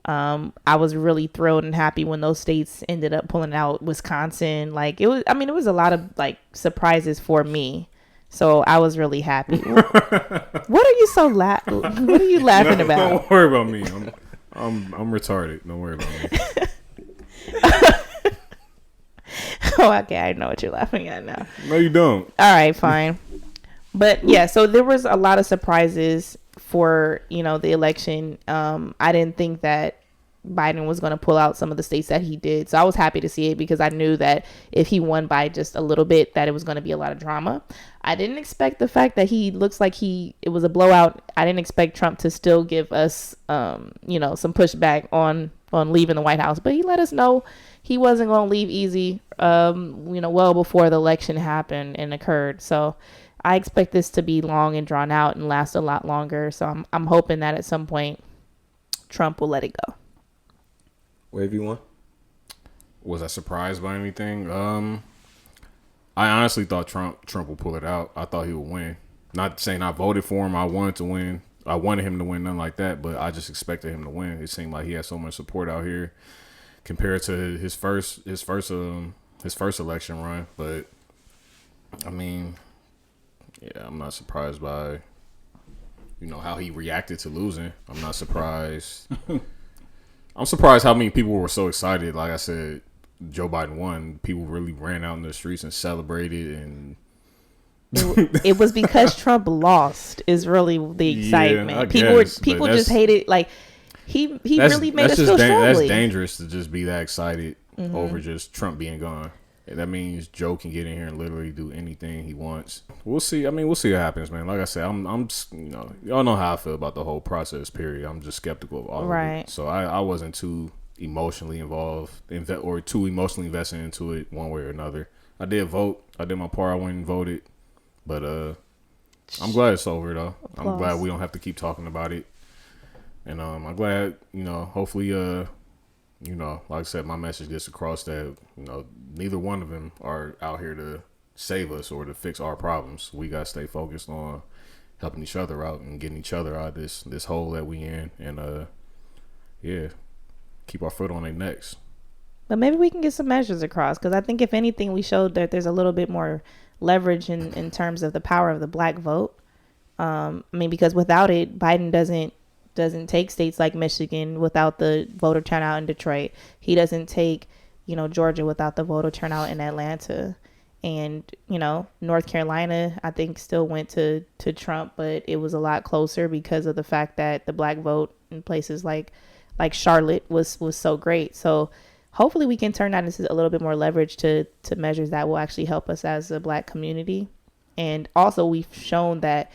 I was really thrilled and happy when those states ended up pulling out. Wisconsin, like it was a lot of like surprises for me. So I was really happy. What are you what are you laughing about? Don't worry about me. I'm retarded. Don't worry about me. Oh, okay. I know what you're laughing at now. No, you don't. All right, fine. But yeah, so there was a lot of surprises for, the election. I didn't think that Biden was going to pull out some of the states that he did. So I was happy to see it because I knew that if he won by just a little bit, that it was going to be a lot of drama. I didn't expect the fact that he looks like it was a blowout. I didn't expect Trump to still give us, some pushback on leaving the White House, but he let us know he wasn't going to leave easy, well before the election happened and occurred. So I expect this to be long and drawn out and last a lot longer. So I'm hoping that at some point Trump will let it go. Wave you want? Was I surprised by anything? I honestly thought Trump will pull it out. I thought he would win. Not saying I voted for him. I wanted to win. I wanted him to win, nothing like that. But I just expected him to win. It seemed like he had so much support out here compared to his first election run. But I mean, yeah, I'm not surprised by how he reacted to losing. I'm not surprised. I'm surprised how many people were so excited. Like I said, Joe Biden won. People really ran out in the streets and celebrated, and it was because Trump lost is really the excitement. Yeah, people just hated, like he really made us feel strongly. That's dangerous to just be that excited over just Trump being gone. That means Joe can get in here and literally do anything he wants. We'll see. I mean, we'll see what happens, man. Like I said, I'm y'all know how I feel about the whole process, period. I'm just skeptical of all of it. So I wasn't too emotionally involved or too emotionally invested into it one way or another. I did vote. I did my part. I went and voted. But I'm glad it's over, though. Applause. I'm glad we don't have to keep talking about it. And I'm glad, hopefully, like I said, my message gets across that, neither one of them are out here to save us or to fix our problems. We got to stay focused on helping each other out and getting each other out of this hole that we in. And, keep our foot on their necks. But maybe we can get some measures across, because I think if anything, we showed that there's a little bit more leverage in terms of the power of the black vote. Because without it, Biden doesn't take states like Michigan without the voter turnout in Detroit. He doesn't take, Georgia without the voter turnout in Atlanta. And, North Carolina, I think, still went to Trump, but it was a lot closer because of the fact that the black vote in places like Charlotte was so great. So hopefully we can turn that into a little bit more leverage to measures that will actually help us as a black community. And also we've shown that,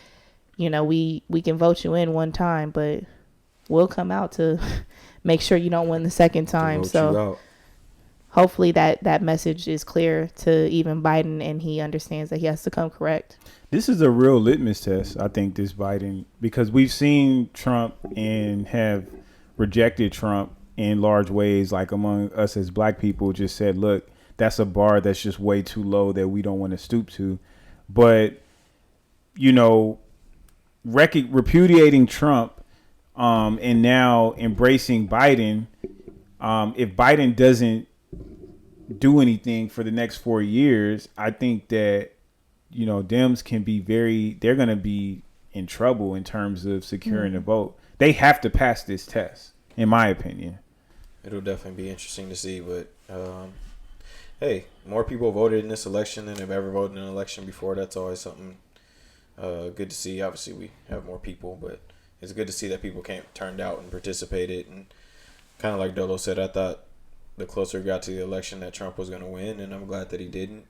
we can vote you in one time, but we'll come out to make sure you don't win the second time. So hopefully that message is clear to even Biden, and he understands that he has to come correct. This is a real litmus test, I think, this Biden, because we've seen Trump and have rejected Trump in large ways, like among us as black people, just said, look, that's a bar that's just way too low that we don't want to stoop to. But, you know, repudiating Trump and now embracing Biden, if Biden doesn't do anything for the next 4 years, I think that, you know, Dems can be they're going to be in trouble in terms of securing the vote. They have to pass this test, in my opinion. It'll definitely be interesting to see, but hey, more people voted in this election than have ever voted in an election before. That's always something good to see. Obviously, we have more people, but it's good to see that people turned out and participated. And kind of like D.O.L.O said, I thought the closer it got to the election that Trump was going to win, and I'm glad that he didn't.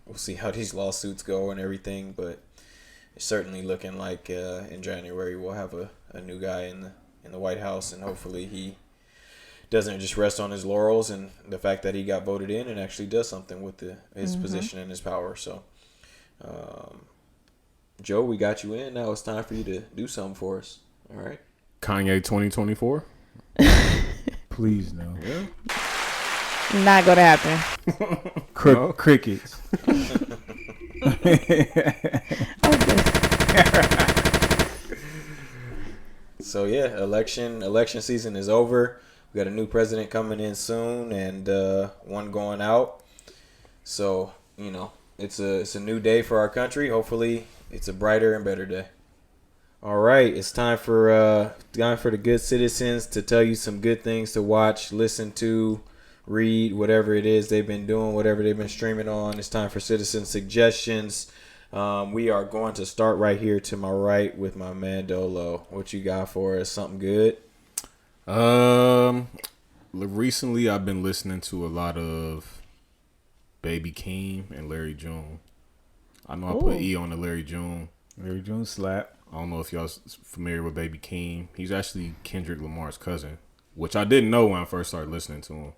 We'll see how these lawsuits go and everything, but it's certainly looking like in January we'll have a new guy in the White House, and hopefully he doesn't just rest on his laurels and the fact that he got voted in and actually does something with his position and his power. So, Joe, we got you in. Now it's time for you to do something for us. All right. Kanye 2024. Please no. Yeah. Not gonna happen. Crickets. So yeah, election season is over. We got a new president coming in soon, and one going out. So you know, it's a new day for our country. Hopefully, it's a brighter and better day. All right, it's time for the good citizens to tell you some good things to watch, listen to, read, whatever it is they've been doing, whatever they've been streaming on. It's time for citizen suggestions. We are going to start right here to my right with my man D.O.L.O. What you got for us? Something good? Recently I've been listening to a lot of Baby Keem and Larry June. I know I put E on the Larry June. Larry June slap. I don't know if y'all familiar with Baby Keem. He's actually Kendrick Lamar's cousin, which I didn't know when I first started listening to him.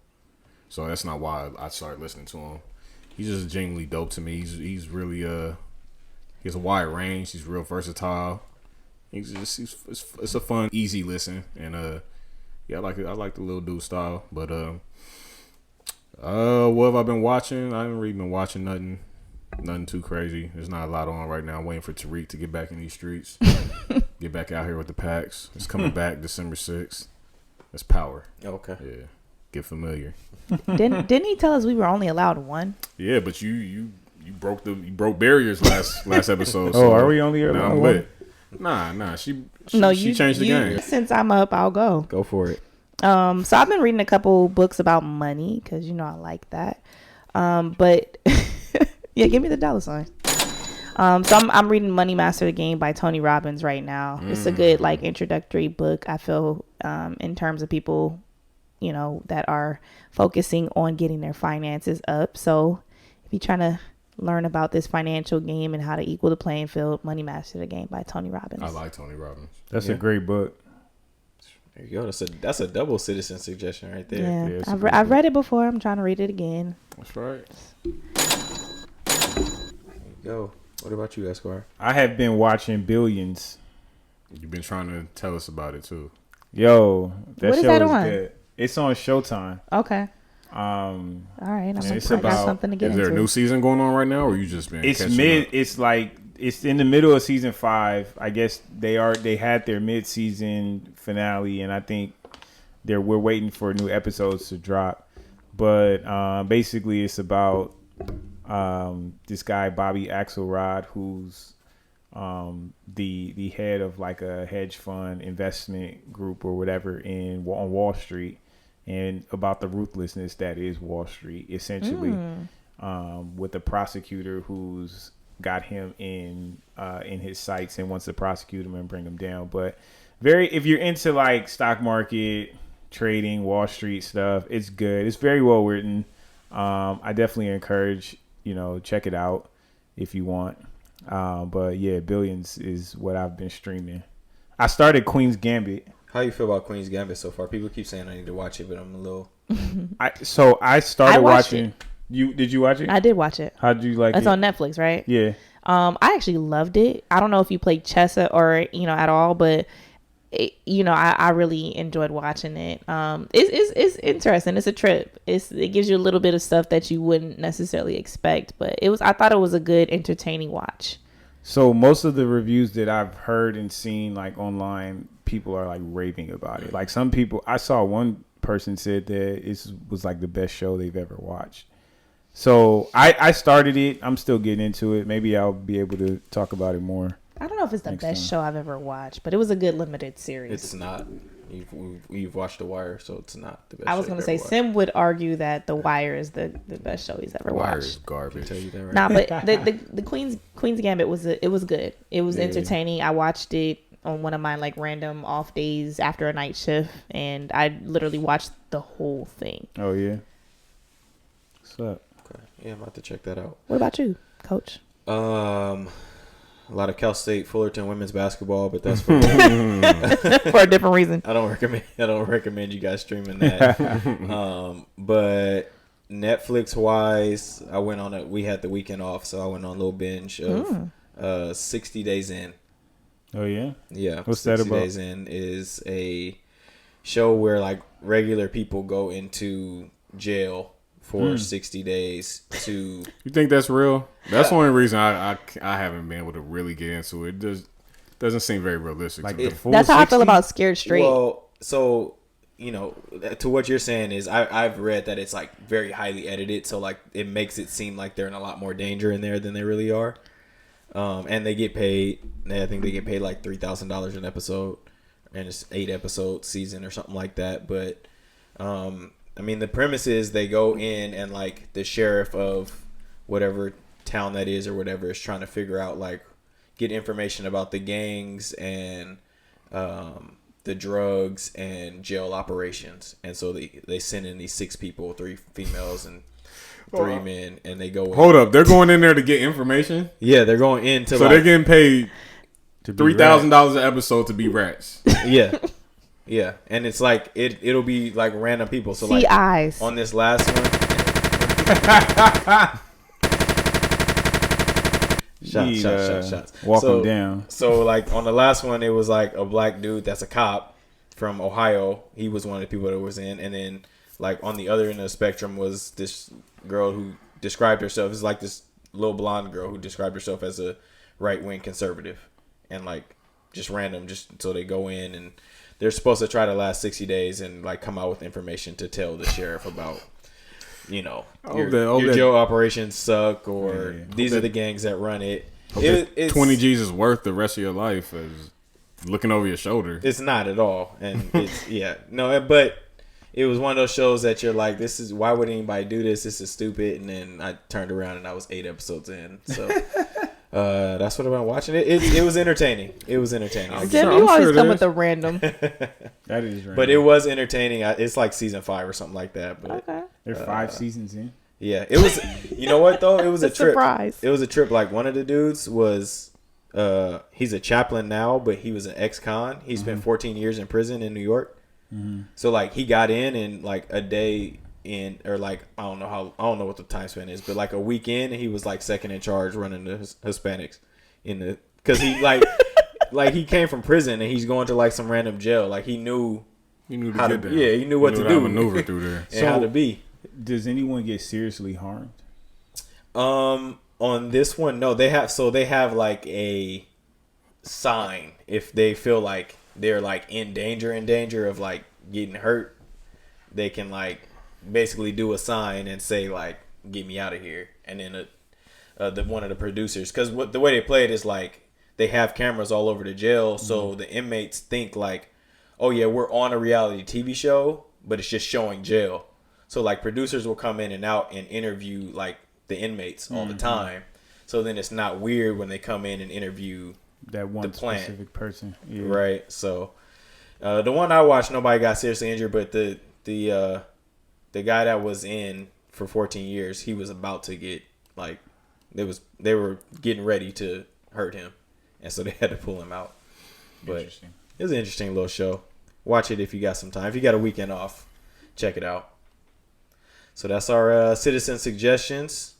So that's not why I started listening to him. He's just genuinely dope to me. He's really he has a wide range. He's real versatile. It's a fun, easy listen, and yeah, I like it. I like the little dude style. But what have I been watching? I haven't really been watching nothing too crazy. There's not a lot on right now. I'm waiting for Tariq to get back in these streets, get back out here with the packs. It's coming back December 6th. It's Power. Okay. Yeah. Get familiar. Didn't he tell us we were only allowed one? Yeah, but you broke barriers last episode. So are we only allowed I'm one? lit. Nah. She You changed the game. Since I'm up, I'll go. Go for it. So I've been reading a couple books about money because you know I like that. But yeah, give me the $. So I'm reading Money Master the Game by Tony Robbins right now. It's a good like introductory book, I feel, in terms of people, you know, that are focusing on getting their finances up. So if you're trying to learn about this financial game and how to equal the playing field, Money Master the Game by Tony Robbins. I like Tony Robbins. That's a great book. There you go. That's a double citizen suggestion right there. Yeah, I've read it before. I'm trying to read it again. That's right. There you go. What about you, Esquire? I have been watching Billions. You've been trying to tell us about it too. Yo, that What is show that is on? good. It's on Showtime. Okay. All right. I got something to get Is into. there a new season going on right now, or you just been? It's catching mid. up? It's like it's in the middle of season 5. I guess they had their mid-season finale, and I think we're waiting for new episodes to drop. But basically, it's about this guy Bobby Axelrod, who's the head of like a hedge fund investment group or whatever on Wall Street, and about the ruthlessness that is Wall Street, essentially, with the prosecutor who's got him in his sights and wants to prosecute him and bring him down. But if you're into like stock market trading, Wall Street stuff, it's good. It's very well written. I definitely encourage, check it out if you want. But yeah, Billions is what I've been streaming. I started Queen's Gambit. How you feel about Queen's Gambit so far? People keep saying I need to watch it, but I'm a I started watching. It. Did you watch it? I did watch it. How did you like it? It's on Netflix, right? Yeah. I actually loved it. I don't know if you played chess or at all, but I really enjoyed watching it. It's interesting. It's a trip. It gives you a little bit of stuff that you wouldn't necessarily expect, but I thought it was a good, entertaining watch. So most of the reviews that I've heard and seen like online, people are like raving about it. Like some people, I saw one person said that it was like the best show they've ever watched. So I started it. I'm still getting into it. Maybe I'll be able to talk about it more. I don't know if it's the best show I've ever watched, but it was a good limited series. It's not. You've watched The Wire, so it's not the best. I was going to say, Sim would argue that The Wire is the best show he's ever watched. Wire is garbage. Tell you that right. Nah, but the Queen's Gambit was good. It was entertaining. I watched it on one of my like random off days after a night shift, and I literally watched the whole thing. Oh yeah. What's up? Okay. Yeah, I'm about to check that out. What about you, Coach? A lot of Cal State Fullerton women's basketball, but that's for for a different reason. I don't recommend you guys streaming that. But Netflix wise, we had the weekend off, so I went on a little binge of 60 Days In. Oh yeah? Yeah. What's that about? 60 Days In is a show where like regular people go into jail for 60 days to... You think that's real? That's the only reason I haven't been able to really get into it. It doesn't seem very realistic to me. That's how 60? I feel about Scared Straight. Well, so, to what you're saying is I've read that it's like very highly edited, so like it makes it seem like they're in a lot more danger in there than they really are. And they get paid. I think they get paid like $3,000 an episode, and it's 8 episode season or something like that. But I mean, the premise is they go in and like the sheriff of whatever town that is or whatever is trying to figure out like get information about the gangs and the drugs and jail operations. And so they send in these 6 people, 3 females and 3 men, and they go in. Hold up, they're going in there to get information? Yeah, they're going in to they're getting paid $3,000 an episode to be rats. Yeah. Yeah, and it's like it'll be like random people. So like eyes on this last one. Shots. Walk them down. So like on the last one, it was like a black dude that's a cop from Ohio. He was one of the people that was in, and then like on the other end of the spectrum was this girl who described herself as like this little blonde girl who described herself as a right-wing conservative, and like just random, just so they go in and they're supposed to try to last 60 days and like come out with information to tell the sheriff about, your jail operations suck, or these are the gangs that run it. It's 20 G's is worth the rest of your life as looking over your shoulder. It's not at all, and but it was one of those shows that you're like, this is, why would anybody do this? This is stupid. And then I turned around and I was 8 episodes in, so. That's what I've been watching. It was entertaining. It was entertaining. You always come with a random. That is random. But it was entertaining. It's like season 5 or something like that. But okay. They're 5 seasons in. Yeah, it was. You know what though? It was a trip. Surprise. It was a trip. Like one of the dudes was, he's a chaplain now, but he was an ex-con. He spent 14 years in prison in New York. Mm-hmm. So like he got in like a day. Or like I don't know what the time span is, but like a weekend he was like second in charge running the Hispanics because he like he came from prison and he's going to like some random jail. Like he knew how to get there. Yeah, he knew what to do, maneuver through there, and how to be. Does anyone get seriously harmed? On this one, no. They have like a sign if they feel like they're like in danger of like getting hurt, they can like basically do a sign and say like, get me out of here. And then one of the producers, because the way they play it is like they have cameras all over the jail, so the inmates think like, oh yeah, we're on a reality TV show, but it's just showing jail. So like producers will come in and out and interview like the inmates all the time, so then it's not weird when they come in and interview that one specific person. Yeah. Right. So the one I watched, nobody got seriously injured, but the guy that was in for 14 years, he was about to get like, they were getting ready to hurt him, and so they had to pull him out. But it was an interesting little show. Watch it if you got some time. If you got a weekend off, check it out. So that's our citizen suggestions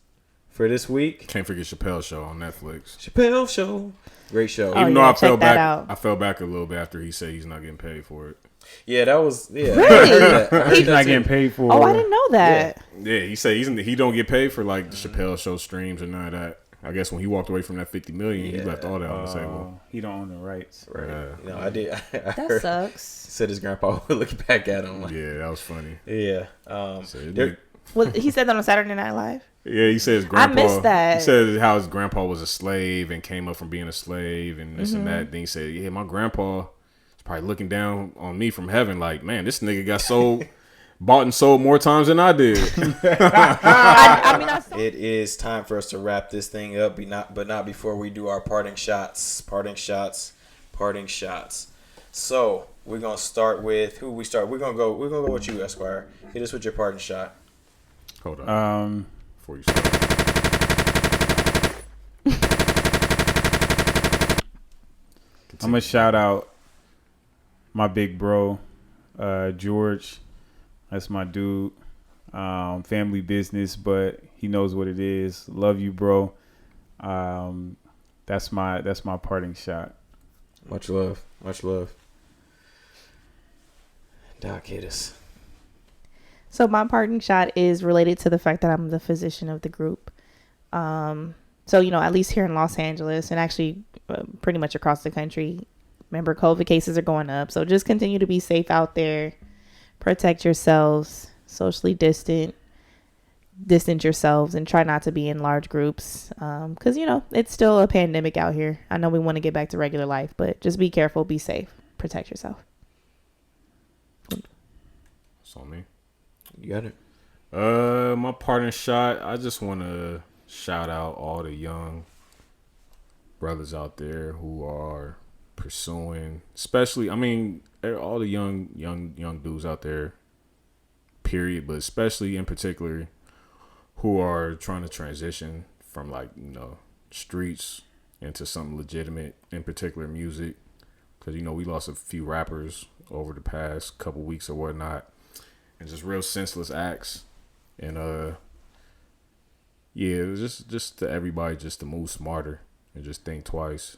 for this week. Can't forget Chappelle's Show on Netflix. Chappelle Show. Great show. Even though I fell back a little bit after he said he's not getting paid for it. Yeah, that was Really? He's not getting paid for. Oh, I didn't know that. Yeah, he said he don't get paid for like the Chappelle Show streams and none of that. I guess when he walked away from that $50 million, he left all that on the table. He don't own the rights. Right. No, I did. I That heard, sucks. said his grandpa would look back at him. Like, Yeah, that was funny. yeah. Well, he said that on Saturday Night Live. Yeah, he said his grandpa. I missed that. He said how his grandpa was a slave and came up from being a slave and this and that. Then he said, "Yeah, my grandpa is probably looking down on me from heaven, like, man, this nigga got sold, bought and sold more times than I did." It is time for us to wrap this thing up, but not before we do our parting shots. Parting shots. So we're gonna start with who we start. We're gonna go with you, Esquire. Hit us with your parting shot. Hold on. Before you start. I'm gonna shout out my big bro, George. That's my dude. Family business, but he knows what it is. Love you, bro. That's my parting shot. Much love. Doc, hit us. So my parting shot is related to the fact that I'm the physician of the group. So, at least here in Los Angeles and actually pretty much across the country, remember, COVID cases are going up. So just continue to be safe out there. Protect yourselves. Socially distance yourselves, and try not to be in large groups. Because, it's still a pandemic out here. I know we want to get back to regular life, but just be careful. Be safe. Protect yourself. It's on me. You got it. My parting shot, I just want to shout out all the young brothers out there who are pursuing, especially, all the young dudes out there, period, but especially in particular who are trying to transition from streets into something legitimate, in particular music, because we lost a few rappers over the past couple weeks or whatnot, and just real senseless acts. And just to everybody, just to move smarter and just think twice,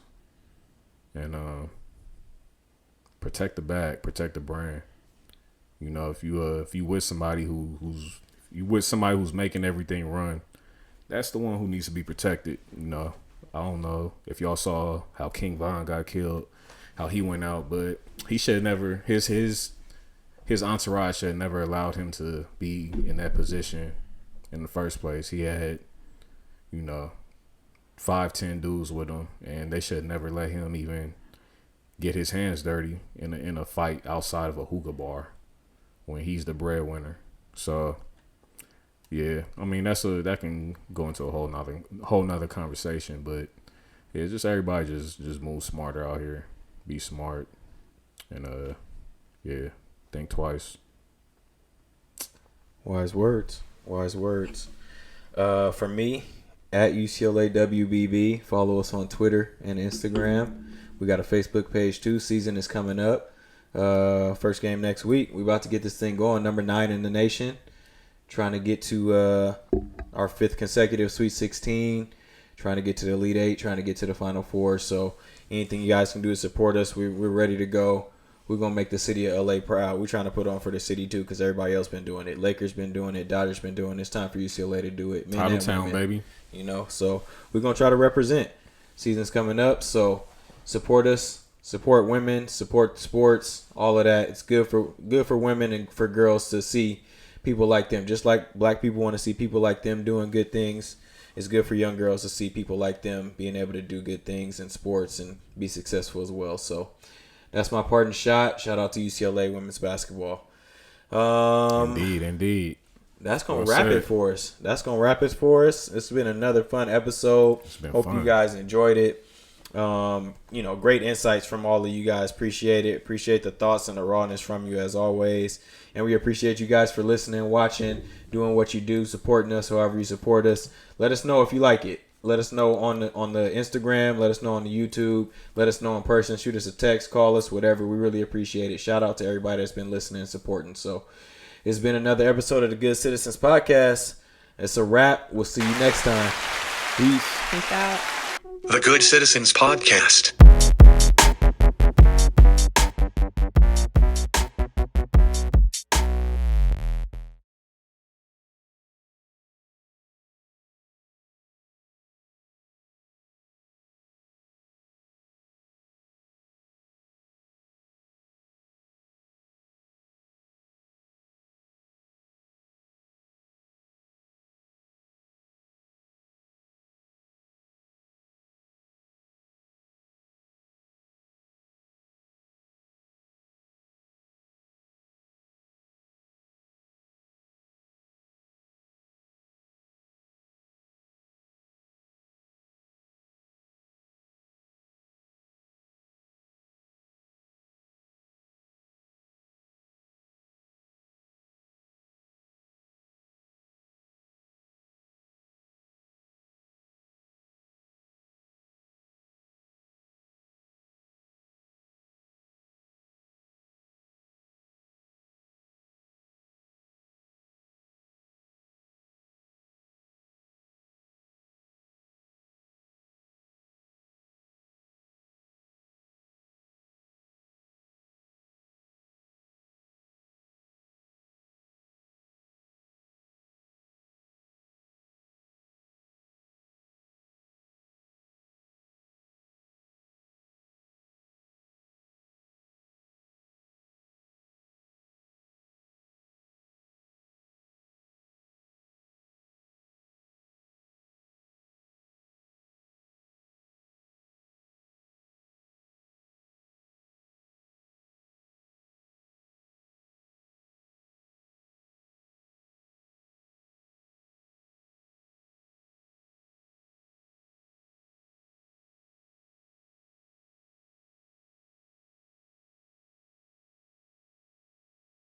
and protect the bag, protect the brand. If you with somebody who's making everything run, that's the one who needs to be protected. I don't know if y'all saw how King Von got killed, how he went out, but he should never, his entourage should never allowed him to be in that position in the first place. He had 5-10 dudes with him, and they should never let him even get his hands dirty in a fight outside of a hookah bar when he's the breadwinner. So yeah, that can go into a whole nother conversation, but yeah, just everybody just move smarter out here, be smart, and think twice. Wise words. For me, at UCLA WBB, follow us on Twitter and Instagram. We got a Facebook page too. Season is coming up. First game next week. We about to get this thing going. Number 9 in the nation. Trying to get to our 5th consecutive Sweet 16. Trying to get to the Elite 8. Trying to get to the Final Four. So anything you guys can do to support us, we're ready to go. We're going to make the city of LA proud. We're trying to put on for the city too, because everybody else been doing it. Lakers been doing it. Dodgers been doing it. It's time for UCLA to do it. Title town, baby. So we're going to try to represent. Season's coming up, so support us. Support women, support sports, all of that. It's good for women and for girls to see people like them. Just like black people want to see people like them doing good things, it's good for young girls to see people like them being able to do good things in sports and be successful as well. So that's my parting shot. Shout out to UCLA women's basketball. Indeed. That's going to wrap it for us. It's been another fun episode. Hope you guys enjoyed it. Great insights from all of you guys. Appreciate it. Appreciate the thoughts and the rawness from you as always. And we appreciate you guys for listening, watching, doing what you do, supporting us however you support us. Let us know if you like it. Let us know on the Instagram. Let us know on the YouTube. Let us know in person. Shoot us a text, call us, whatever. We really appreciate it. Shout out to everybody that's been listening and supporting. So It's been another episode of the Good Citizens Podcast. It's a wrap. We'll see you next time. Peace. Peace out. The Good Citizens Podcast.